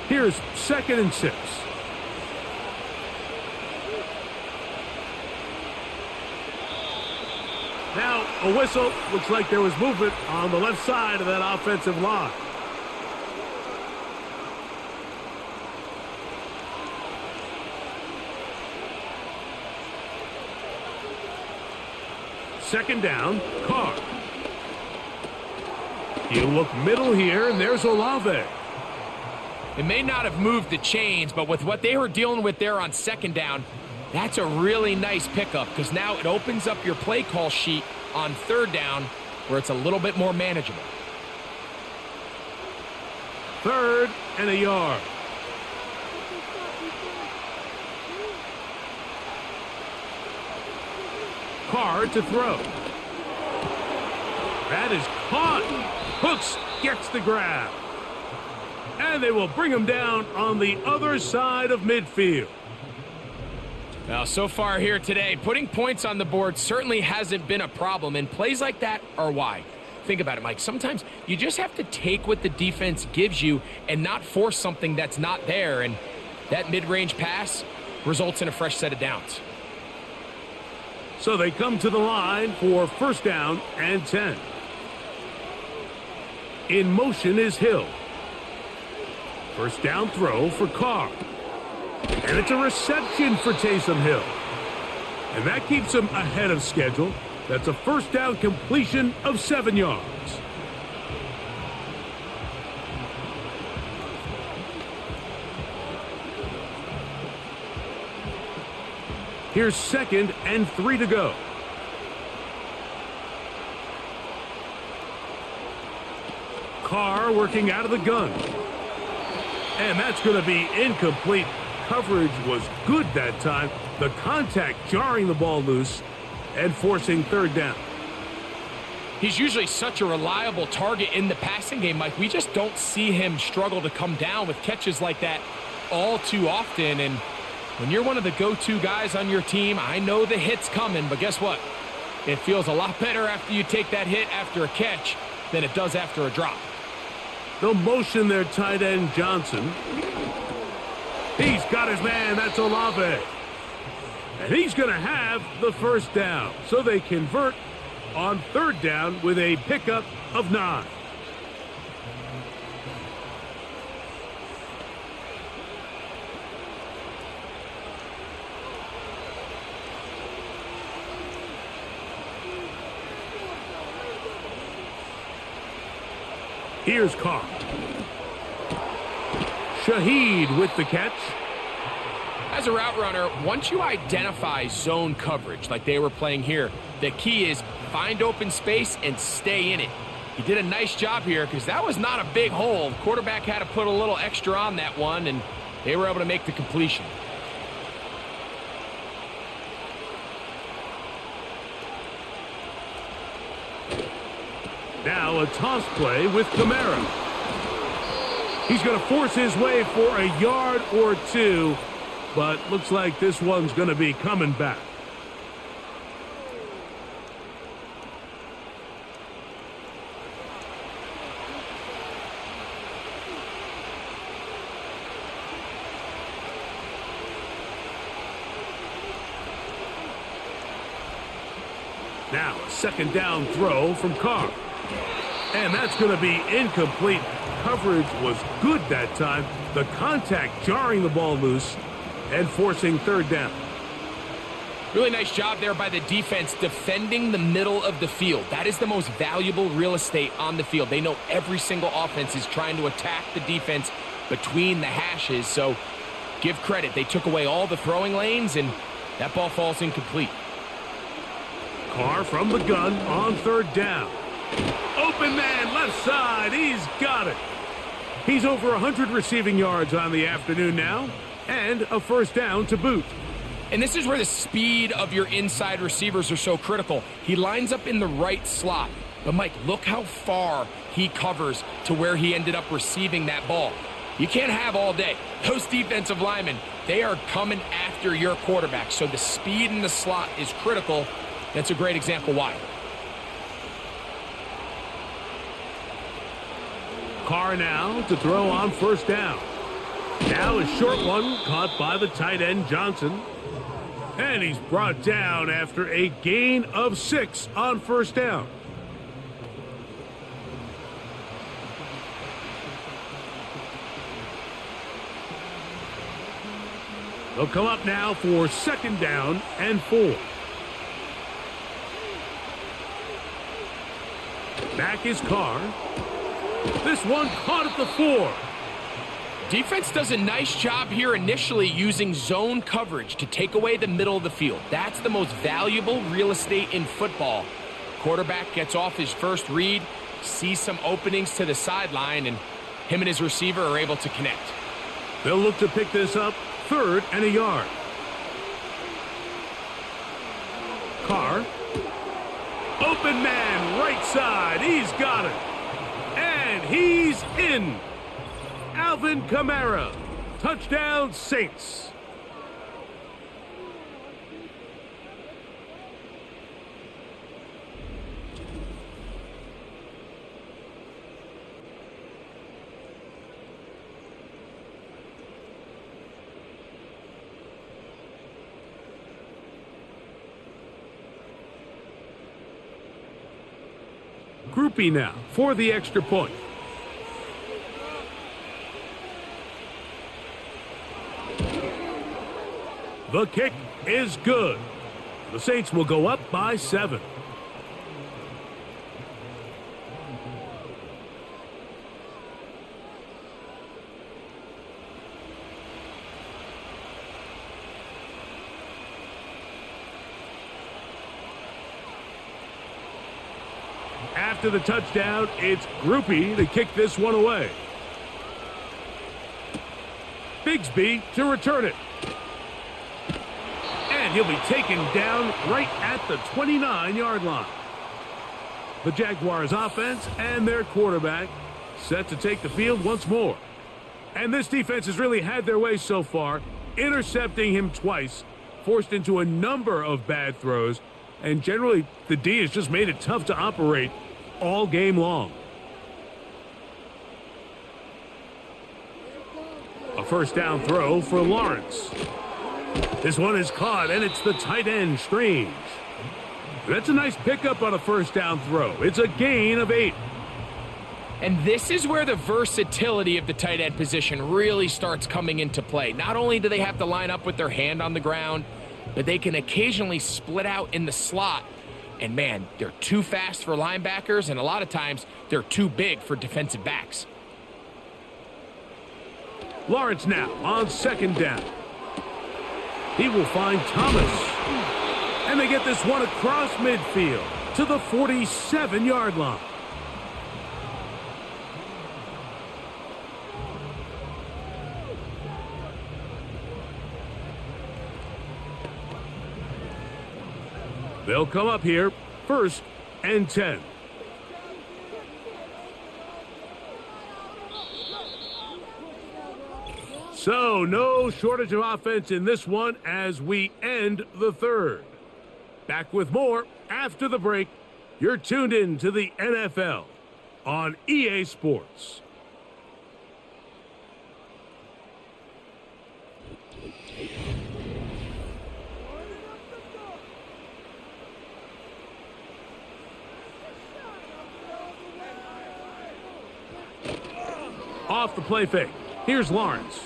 Here's 2nd and 6. Now a whistle. Looks like there was movement on the left side of that offensive line. Second down, Carr. He'll look middle here, and there's Olave. It may not have moved the chains, but with what they were dealing with there on 2nd down, That's a really nice pickup because now it opens up your play call sheet on third down where it's a little bit more manageable. 3rd and a yard. Carr to throw. That is caught. Hooks gets the grab. And they will bring him down on the other side of midfield. Well, so far here today, putting points on the board certainly hasn't been a problem, and plays like that are why. Think about it, Mike. Sometimes you just have to take what the defense gives you and not force something that's not there, and that mid-range pass results in a fresh set of downs. So they come to the line for 1st down and 10. In motion is Hill. 1st down throw for Carr. And it's a reception for Taysom Hill. And that keeps him ahead of schedule. That's a 1st down completion of 7 yards. Here's 2nd and 3 to go. Carr working out of the gun. And that's going to be incomplete. Coverage was good that time. The contact jarring the ball loose and forcing 3rd down. He's usually such a reliable target in the passing game, Mike. We just don't see him struggle to come down with catches like that all too often. And when you're one of the go-to guys on your team, I know the hit's coming, but guess what? It feels a lot better after you take that hit after a catch than it does after a drop. They'll motion their tight end Johnson. He's got his man. That's Olave. And he's going to have the 1st down. So they convert on 3rd down with a pickup of 9. Here's Carr. Shaheed with the catch. As a route runner, once you identify zone coverage like they were playing here, the key is find open space and stay in it. He did a nice job here because that was not a big hole. The quarterback had to put a little extra on that one, and they were able to make the completion. Now a toss play with Kamara. He's going to force his way for a yard or 2, but looks like this one's going to be coming back. Now a 2nd down throw from Carr. And that's going to be incomplete. Coverage was good that time. The contact jarring the ball loose and forcing 3rd down. Really nice job there by the defense defending the middle of the field. That is the most valuable real estate on the field. They know every single offense is trying to attack the defense between the hashes. So give credit. They took away all the throwing lanes, and that ball falls incomplete. Carr from the gun on 3rd down. Open man, left side. He's got it. He's over 100 receiving yards on the afternoon now, and a 1st down to boot. And this is where the speed of your inside receivers are so critical. He lines up in the right slot. But, Mike, look how far he covers to where he ended up receiving that ball. You can't have all day. Those defensive linemen, they are coming after your quarterback. So the speed in the slot is critical. That's a great example why. Carr now to throw on 1st down. Now a short one caught by the tight end Johnson. And he's brought down after a gain of 6 on 1st down. They'll come up now for 2nd down and 4. Back is Carr. This one caught at the 4. Defense does a nice job here initially using zone coverage to take away the middle of the field. That's the most valuable real estate in football. Quarterback gets off his first read, sees some openings to the sideline, and him and his receiver are able to connect. They'll look to pick this up, 3rd and a yard. Carr. Open man, right side. He's got it. And he's in. Alvin Kamara. Touchdown, Saints. Groupie now for the extra point. The kick is good. The Saints will go up by 7. After the touchdown, it's Groupie to kick this one away. Bigsby to return it. And he'll be taken down right at the 29-yard line. The Jaguars offense and their quarterback set to take the field once more. And this defense has really had their way so far, intercepting him twice, forced into a number of bad throws, and generally the D has just made it tough to operate all game long. A first down throw for Lawrence. This one is caught, and it's the tight end, Strange. That's a nice pickup on a first down throw. It's a gain of 8. And this is where the versatility of the tight end position really starts coming into play. Not only do they have to line up with their hand on the ground, but they can occasionally split out in the slot. And man, they're too fast for linebackers, and a lot of times they're too big for defensive backs. Lawrence now on second down. He will find Thomas. And they get this one across midfield to the 47-yard line. They'll come up here, 1st and 10. So, no shortage of offense in this one as we end the 3rd. Back with more after the break. You're tuned in to the NFL on EA Sports. Off the play fake. Here's Lawrence.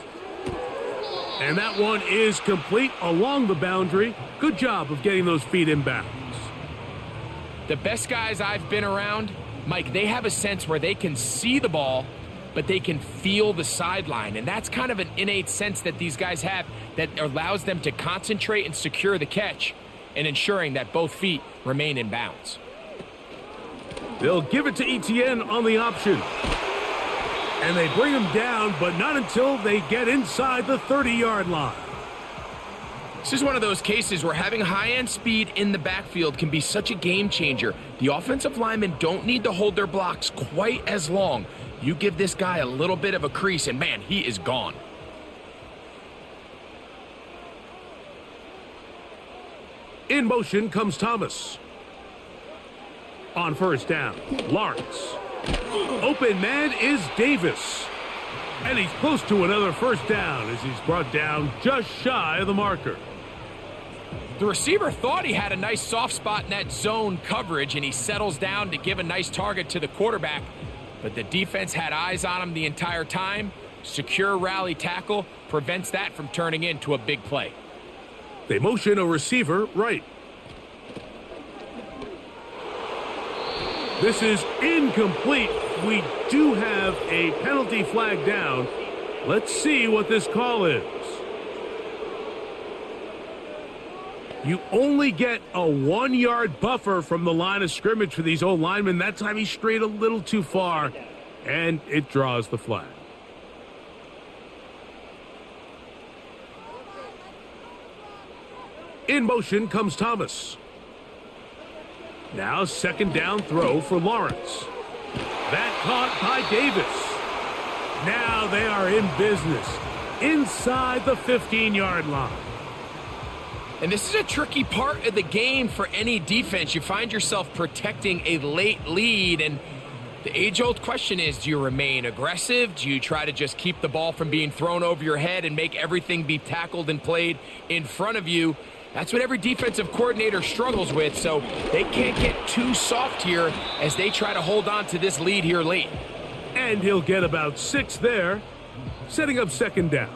And that one is complete along the boundary. Good job of getting those feet in bounds. The best guys I've been around, Mike, they have a sense where they can see the ball, but they can feel the sideline. And that's kind of an innate sense that these guys have that allows them to concentrate and secure the catch and ensuring that both feet remain in bounds. They'll give it to Etienne on the option. And they bring him down, but not until they get inside the 30-yard line. This is one of those cases where having high-end speed in the backfield can be such a game changer. The offensive linemen don't need to hold their blocks quite as long. You give this guy a little bit of a crease, and man, he is gone. In motion comes Thomas. On first down, Lawrence. Open man is Davis. And he's close to another first down as he's brought down just shy of the marker. The receiver thought he had a nice soft spot in that zone coverage, and he settles down to give a nice target to the quarterback. But the defense had eyes on him the entire time. Secure rally tackle prevents that from turning into a big play. They motion a receiver right. This is incomplete. We do have a penalty flag down, Let's see what this call is. You only get a 1-yard buffer from the line of scrimmage for these old linemen. That time he strayed a little too far, and it draws the flag. In motion comes Thomas. Now second down throw for Lawrence. That caught by Davis. Now they are in business inside the 15-yard line. And this is a tricky part of the game for any defense. You find yourself protecting a late lead, and the age-old question is, do you remain aggressive? Do you try to just keep the ball from being thrown over your head and make everything be tackled and played in front of you? That's what every defensive coordinator struggles with, so they can't get too soft here as they try to hold on to this lead here late. And he'll get about 6 there, setting up second down.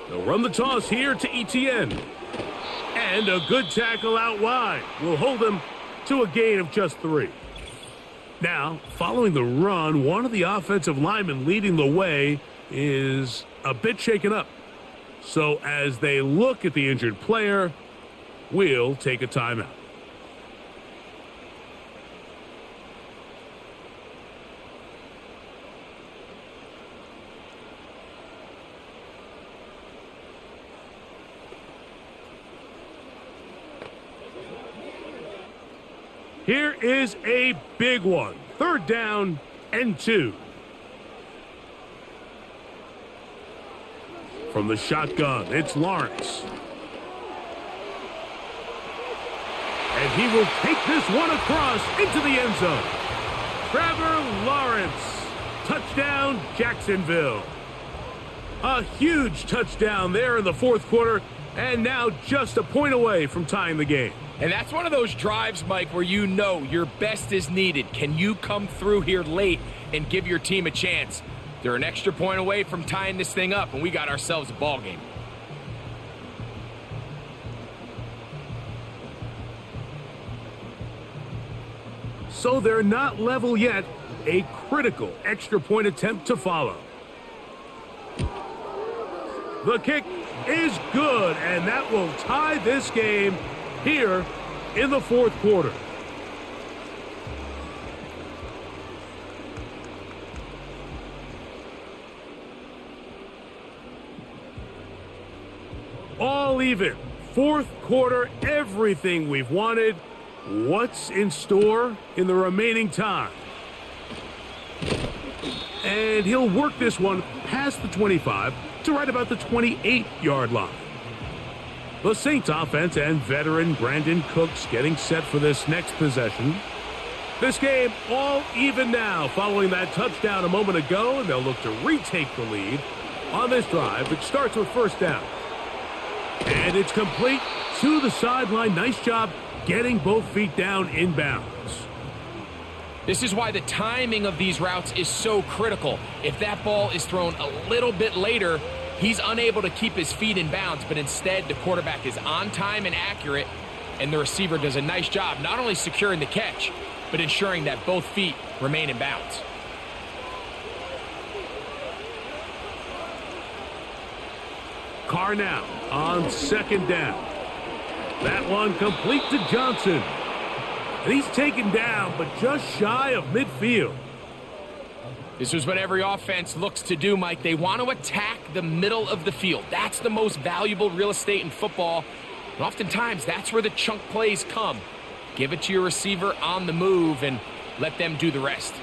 They'll run the toss here to Etienne. And a good tackle out wide will hold him to a gain of just 3. Now, following the run, one of the offensive linemen leading the way is a bit shaken up. So as they look at the injured player, we'll take a timeout. Here is a big one. 3rd down and 2. From the shotgun, it's Lawrence. And he will take this one across into the end zone. Trevor Lawrence. Touchdown, Jacksonville. A huge touchdown there in the 4th quarter, and now just a point away from tying the game. And that's one of those drives, Mike, where you know your best is needed. Can you come through here late and give your team a chance? They're an extra point away from tying this thing up, and we got ourselves a ball game. So they're not level yet. A critical extra point attempt to follow. The kick is good, and that will tie this game here in the 4th quarter. All even. 4th quarter, everything we've wanted. What's in store in the remaining time? And he'll work this one past the 25 to right about the 28-yard line. The Saints offense and veteran Brandon Cooks getting set for this next possession. This game all even now following that touchdown a moment ago, and they'll look to retake the lead on this drive, which starts with 1st down. And it's complete to the sideline. Nice job getting both feet down inbounds. This is why the timing of these routes is so critical. If that ball is thrown a little bit later, he's unable to keep his feet in bounds, but instead the quarterback is on time and accurate, and the receiver does a nice job not only securing the catch, but ensuring that both feet remain in bounds. Carr now on 2nd down. That one complete to Johnson. And he's taken down, but just shy of midfield. This is what every offense looks to do, Mike. They want to attack the middle of the field. That's the most valuable real estate in football. And oftentimes, that's where the chunk plays come. Give it to your receiver on the move and let them do the rest.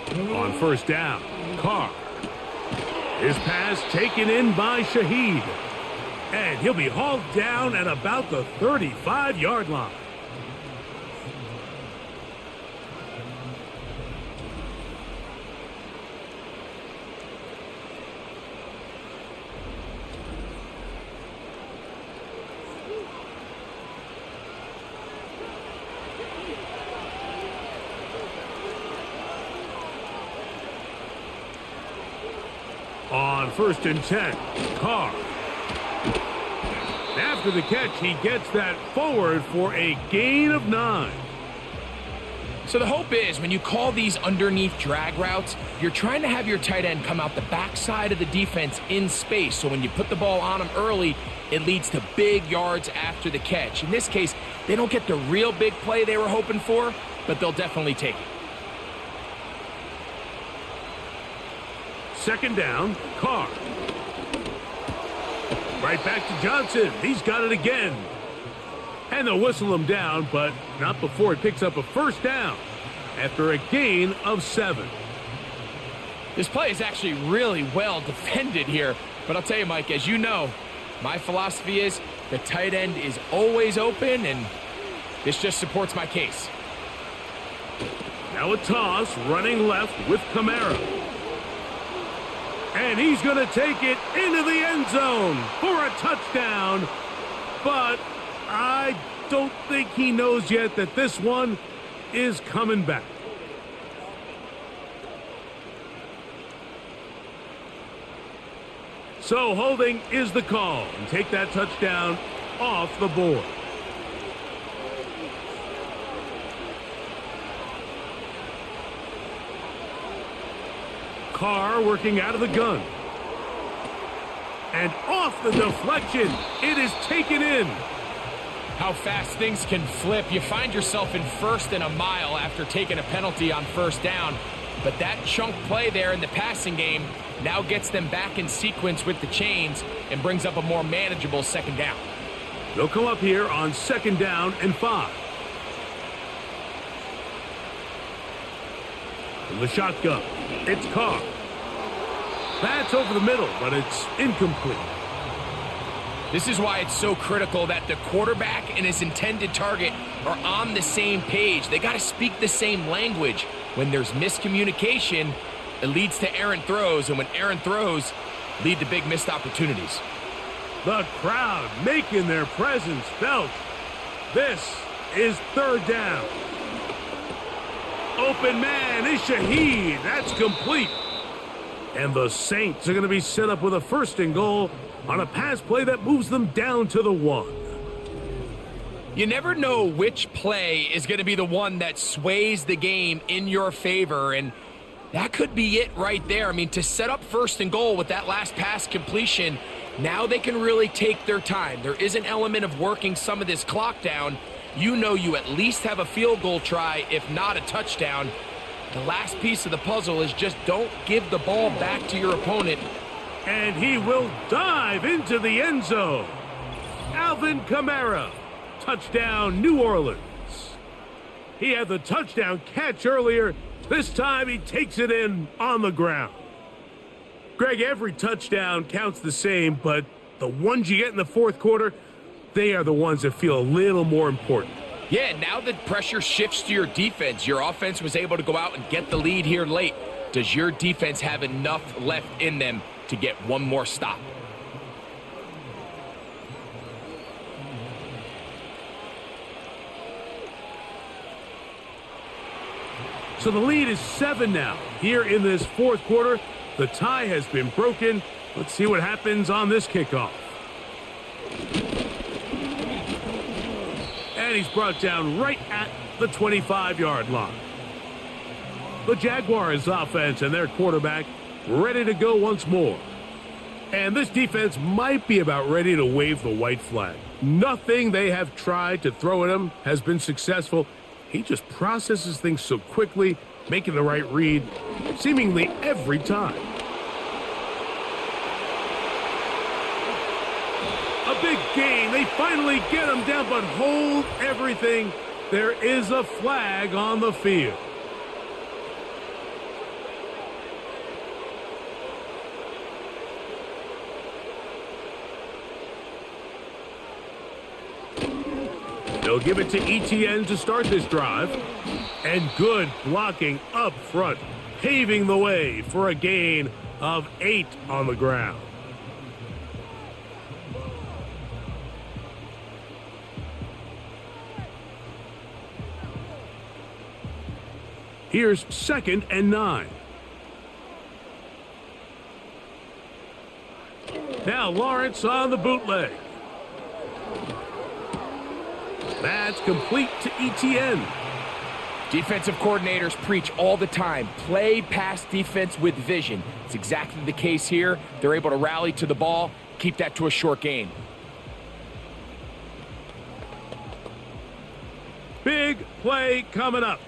On 1st down, Carr. His pass taken in by Shaheed. And he'll be hauled down at about the 35-yard line. On 1st and 10, Carr. After the catch, he gets that forward for a gain of 9. So the hope is when you call these underneath drag routes, you're trying to have your tight end come out the backside of the defense in space. So when you put the ball on him early, it leads to big yards after the catch. In this case, they don't get the real big play they were hoping for, but they'll definitely take it. 2nd down, Carr. Right back to Johnson. He's got it again. And they'll whistle him down, but not before he picks up a 1st down after a gain of 7. This play is actually really well defended here. But I'll tell you, Mike, as you know, my philosophy is the tight end is always open, and this just supports my case. Now a toss, running left with Kamara. And he's going to take it into the end zone for a touchdown. But I don't think he knows yet that this one is coming back. So holding is the call, and take that touchdown off the board. Carr working out of the gun. And off the deflection, it is taken in. How fast things can flip. You find yourself in 1st and a mile after taking a penalty on 1st down. But that chunk play there in the passing game now gets them back in sequence with the chains and brings up a more manageable 2nd down. They'll come up here on 2nd down and 5. From the shotgun, it's Carr. That's over the middle, but it's incomplete. This is why it's so critical that the quarterback and his intended target are on the same page. They got to speak the same language. When there's miscommunication, it leads to errant throws, and when errant throws lead to big missed opportunities. The crowd making their presence felt. This is 3rd down. Open man is Shaheed. That's complete. And the Saints are going to be set up with a 1st and goal on a pass play that moves them down to the 1. You never know which play is going to be the one that sways the game in your favor, and that could be it right there. I mean, to set up 1st and goal with that last pass completion, now they can really take their time. There is an element of working some of this clock down. You know you at least have a field goal try, if not a touchdown. The last piece of the puzzle is just don't give the ball back to your opponent. And he will dive into the end zone. Alvin Kamara. Touchdown, New Orleans. He had the touchdown catch earlier. This time he takes it in on the ground. Greg, every touchdown counts the same, but the ones you get in the 4th quarter, they are the ones that feel a little more important. Yeah, now the pressure shifts to your defense. Your offense was able to go out and get the lead here late. Does your defense have enough left in them to get one more stop? So the lead is 7 now. Here in this 4th quarter, the tie has been broken. Let's see what happens on this kickoff. And he's brought down right at the 25-yard line. The Jaguars offense and their quarterback ready to go once more. And this defense might be about ready to wave the white flag. Nothing they have tried to throw at him has been successful. He just processes things so quickly, making the right read seemingly every time. A big gain. They finally get him down, but hold everything. There is a flag on the field. They'll give it to ETN to start this drive. And good blocking up front, paving the way for a gain of 8 on the ground. Here's 2nd and 9. Now Lawrence on the bootleg. That's complete to ETN. Defensive coordinators preach all the time, play pass defense with vision. It's exactly the case here. They're able to rally to the ball, keep that to a short game. Big play coming up.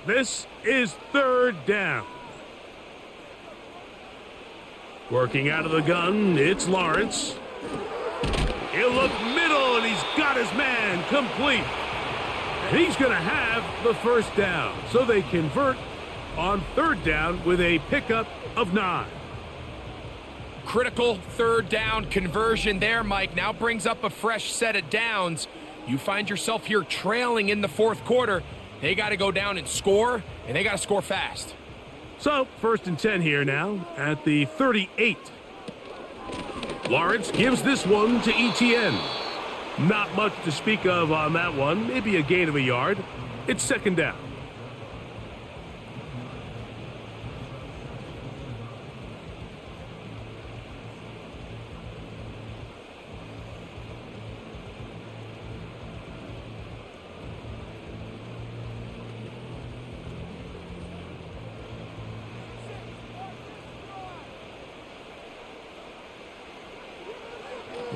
This is 3rd down. Working out of the gun, it's Lawrence. He'll look middle, and he's got his man complete. And he's going to have the 1st down. So they convert on 3rd down with a pickup of 9. Critical 3rd down conversion there, Mike. Now brings up a fresh set of downs. You find yourself here trailing in the 4th quarter. They got to go down and score, and they got to score fast. So, 1st and 10 here now at the 38. Lawrence gives this one to ETN. Not much to speak of on that one. Maybe a gain of a yard. It's 2nd down.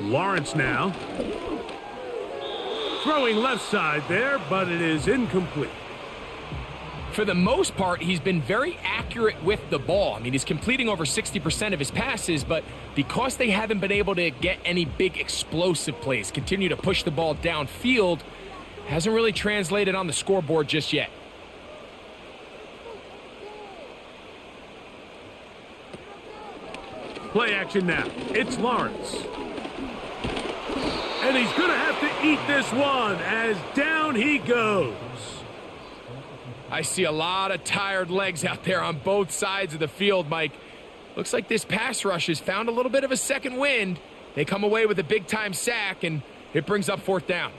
Lawrence now. Throwing left side there, but it is incomplete. For the most part, he's been very accurate with the ball. I mean, he's completing over 60% of his passes, but because they haven't been able to get any big explosive plays, continue to push the ball downfield, hasn't really translated on the scoreboard just yet. Play action now. It's Lawrence. And he's going to have to eat this one as down he goes. I see a lot of tired legs out there on both sides of the field, Mike. Looks like this pass rush has found a little bit of a second wind. They come away with a big-time sack, and it brings up 4th down.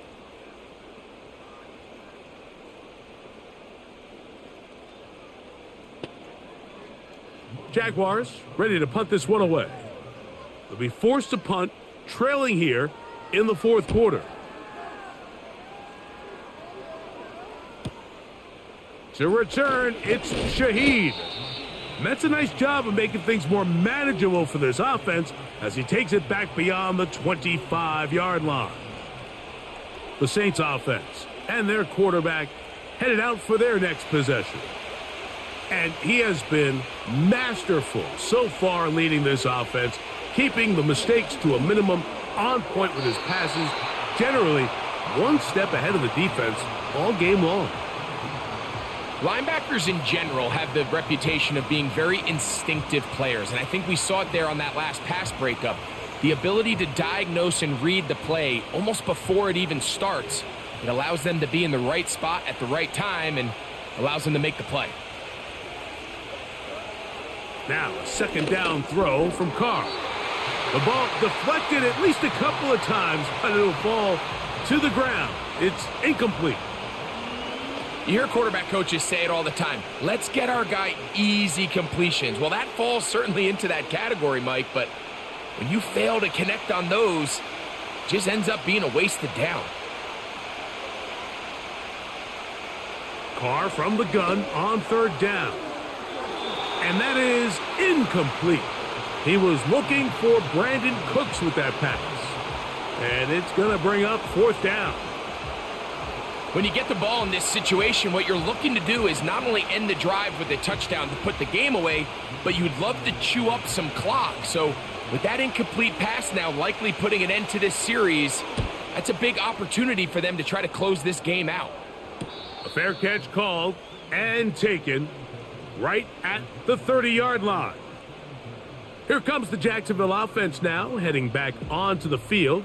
Jaguars ready to punt this one away. They'll be forced to punt, trailing here in the 4th quarter. To return, it's Shaheed. And that's a nice job of making things more manageable for this offense as he takes it back beyond the 25-yard line. The Saints offense and their quarterback headed out for their next possession. And he has been masterful so far leading this offense, keeping the mistakes to a minimum, on point with his passes, generally one step ahead of the defense all game long. Linebackers in general have the reputation of being very instinctive players, and I think we saw it there on that last pass breakup. The ability to diagnose and read the play almost before it even starts. It allows them to be in the right spot at the right time and allows them to make the play. Now a 2nd down throw from Carr. The ball deflected at least a couple of times, but it'll fall to the ground. It's incomplete. You hear quarterback coaches say it all the time. Let's get our guy easy completions. Well, that falls certainly into that category, Mike, but when you fail to connect on those, it just ends up being a wasted down. Carr from the gun on 3rd down. And that is incomplete. He was looking for Brandon Cooks with that pass. And it's going to bring up 4th down. When you get the ball in this situation, what you're looking to do is not only end the drive with a touchdown to put the game away, but you'd love to chew up some clock. So with that incomplete pass now likely putting an end to this series, that's a big opportunity for them to try to close this game out. A fair catch called and taken right at the 30-yard line. Here comes the Jacksonville offense now, heading back onto the field.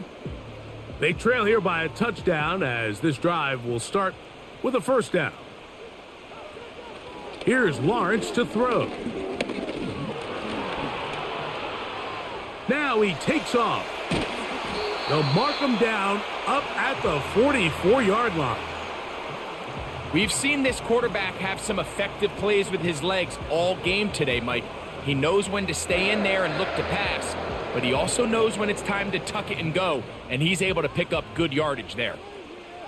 They trail here by a touchdown as this drive will start with a 1st down. Here's Lawrence to throw. Now he takes off. They'll mark him down up at the 44-yard line. We've seen this quarterback have some effective plays with his legs all game today, Mike. He knows when to stay in there and look to pass. but he also knows when it's time to tuck it and go, and he's able to pick up good yardage there.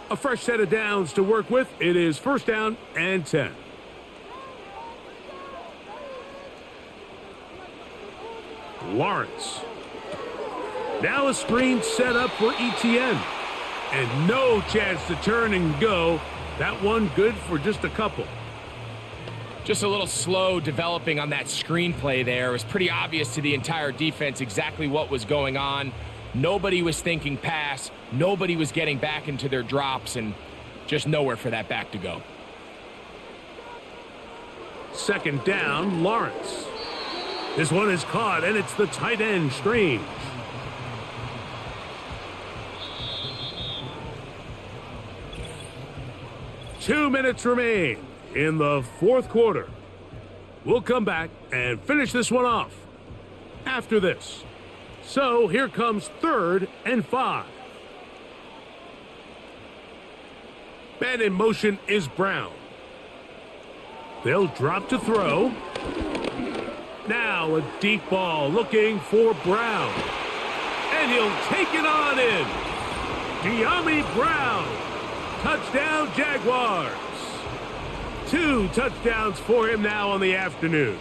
A fresh set of downs to work with. It is 1st down and 10. Lawrence. Now a screen set up for ETN. And no chance to turn and go. That one good for just a couple. Just a little slow developing on that screenplay there. It was pretty obvious to the entire defense exactly what was going on. Nobody was thinking pass. Nobody was getting back into their drops, and just nowhere for that back to go. 2nd down, Lawrence. This one is caught, and it's the tight end, Strange. Two minutes remain in the 4th quarter. We'll come back and finish this one off after this. So here comes 3rd and 5. Man in motion is Brown. They'll drop to throw. Now a deep ball looking for Brown. And he'll take it on in. De'Ami Brown. Touchdown, Jaguars. 2 touchdowns for him now on the afternoon.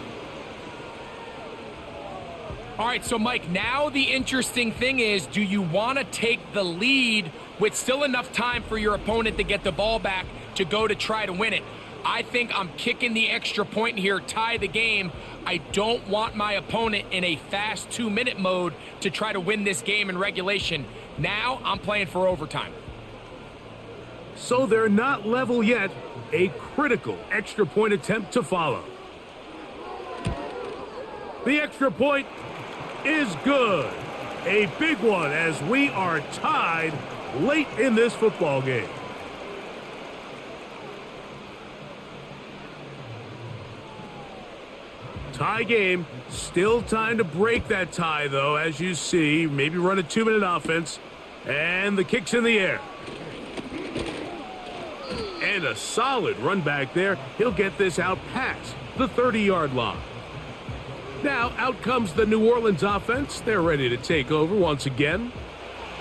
All right, so Mike, now the interesting thing is, do you want to take the lead with still enough time for your opponent to get the ball back to go to try to win it? I think I'm kicking the extra point here, tie the game. I don't want my opponent in a fast 2-minute mode to try to win this game in regulation. Now I'm playing for overtime. So they're not level yet. A critical extra point attempt to follow. The extra point is good. A big one as we are tied late in this football game. Tie game. Still time to break that tie, though, as you see. Maybe run a 2-minute offense. And the kick's in the air. And a solid run back there. He'll get this out past the 30-yard line. Now out comes the New Orleans offense. They're ready to take over once again.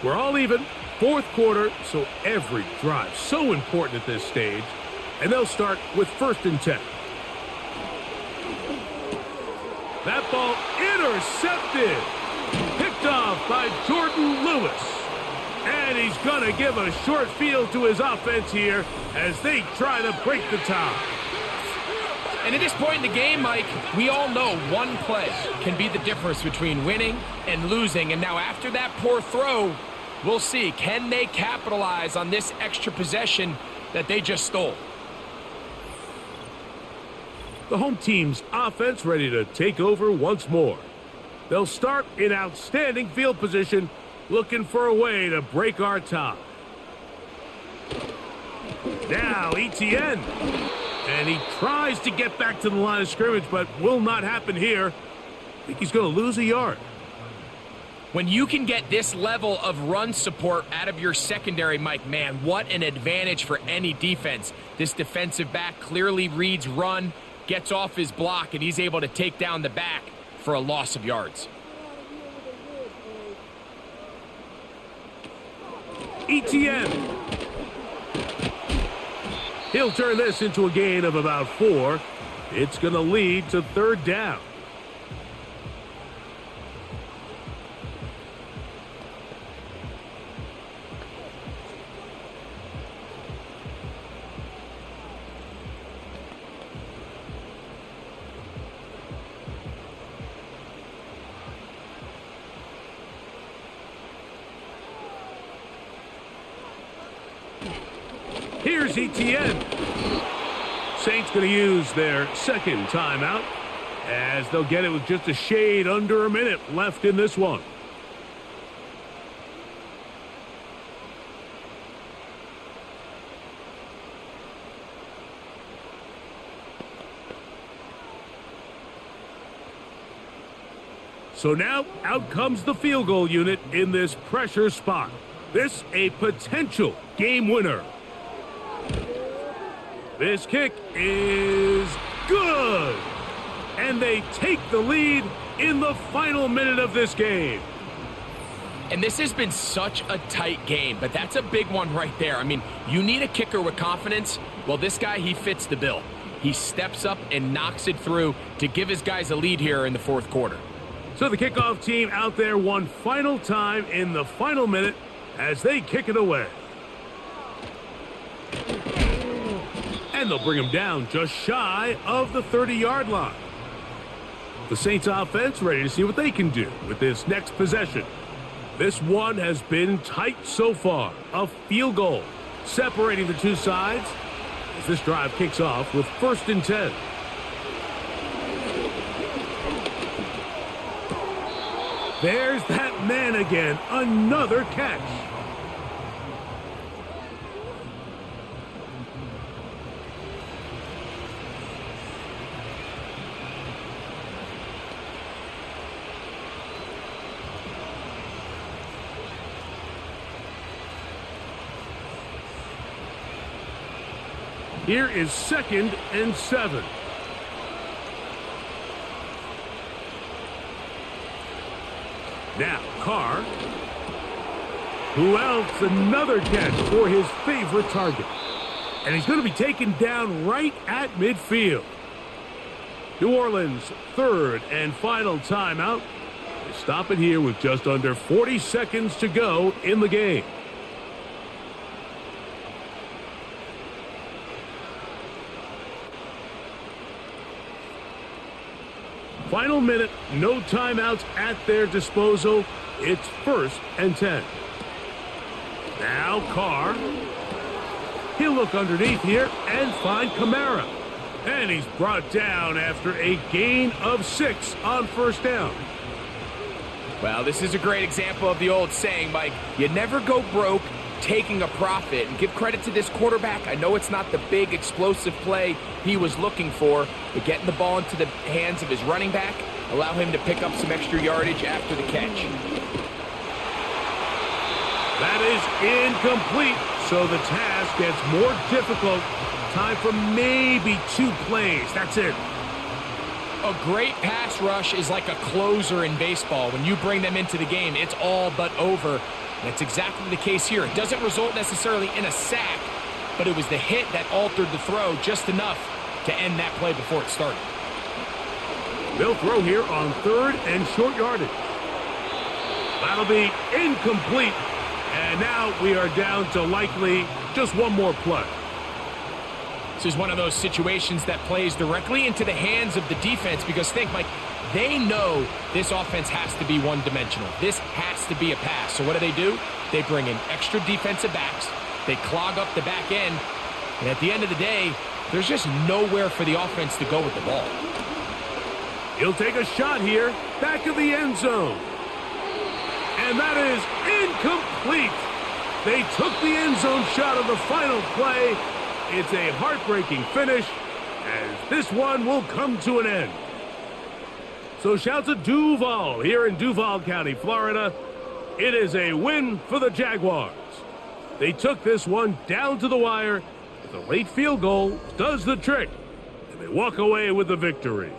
We're all even. 4th quarter, so every drive so important at this stage. And they'll start with 1st and 10. That ball intercepted. Picked off by Jordan Lewis. And he's going to give a short field to his offense here as they try to break the tie. And at this point in the game, Mike, we all know one play can be the difference between winning and losing. And now after that poor throw, we'll see. Can they capitalize on this extra possession that they just stole? The home team's offense ready to take over once more. They'll start in outstanding field position, looking for a way to break our tie. Now ETN. And he tries to get back to the line of scrimmage, but will not happen here. I think he's going to lose a yard. When you can get this level of run support out of your secondary, Mike, man, what an advantage for any defense. This defensive back clearly reads run, gets off his block, and he's able to take down the back for a loss of yards. ETN. He'll turn this into a gain of about 4. It's going to lead to 3rd down. Here's ETN. Saints going to use their 2nd timeout as they'll get it with just a shade under a minute left in this one. So now out comes the field goal unit in this pressure spot. This a potential game winner. This kick is good. And they take the lead in the final minute of this game. And this has been such a tight game, but that's a big one right there. I mean, you need a kicker with confidence. Well, this guy, he fits the bill. He steps up and knocks it through to give his guys a lead here in the fourth quarter. So the kickoff team out there one final time in the final minute as they kick it away. And they'll bring him down just shy of the 30-yard line. The Saints offense ready to see what they can do with this next possession. This one has been tight so far. A field goal separating the two sides as this drive kicks off with 1st and 10. There's that man again. Another catch. Here is 2nd and 7. Now, Carr. Who else? Another catch for his favorite target. And he's going to be taken down right at midfield. New Orleans' 3rd and final timeout. They stop it here with just under 40 seconds to go in the game. Final minute, no timeouts at their disposal. It's 1st and 10. Now Carr. He'll look underneath here and find Kamara. And he's brought down after a gain of 6 on 1st down. Well, this is a great example of the old saying, Mike, you never go broke taking a profit. And give credit to this quarterback. I know it's not the big explosive play he was looking for, but getting the ball into the hands of his running back, allow him to pick up some extra yardage after the catch. That is incomplete, so the task gets more difficult. Time for maybe 2 plays. That's it. A great pass rush is like a closer in baseball. When you bring them into the game, it's all but over. That's exactly the case here. It doesn't result necessarily in a sack, but it was the hit that altered the throw just enough to end that play before it started. They'll throw here on 3rd and short yardage. That'll be incomplete. And now we are down to likely just one more play. This is one of those situations that plays directly into the hands of the defense because think, Mike, they know this offense has to be one-dimensional. This has to be a pass. So what do? They bring in extra defensive backs. They clog up the back end. And at the end of the day, there's just nowhere for the offense to go with the ball. He'll take a shot here, back of the end zone. And that is incomplete. They took the end zone shot of the final play. It's a heartbreaking finish, as this one will come to an end. So shout to Duval here in Duval County, Florida. It is a win for the Jaguars. They took this one down to the wire. The late field goal does the trick, and they walk away with the victory.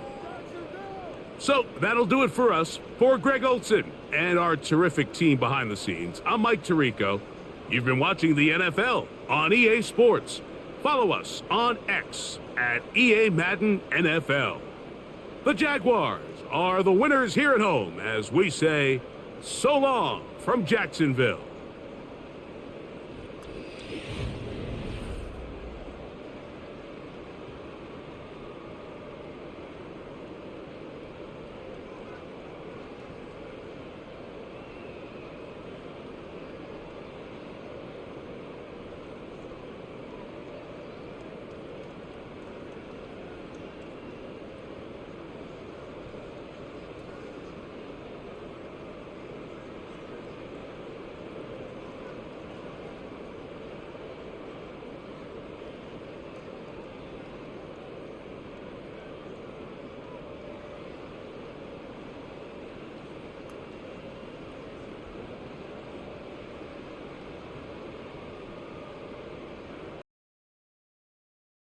So that'll do it for us. For Greg Olson and our terrific team behind the scenes, I'm Mike Tirico. You've been watching the NFL on EA Sports. Follow us on X at EA Madden NFL. The Jaguars are the winners here at home as we say so long from Jacksonville.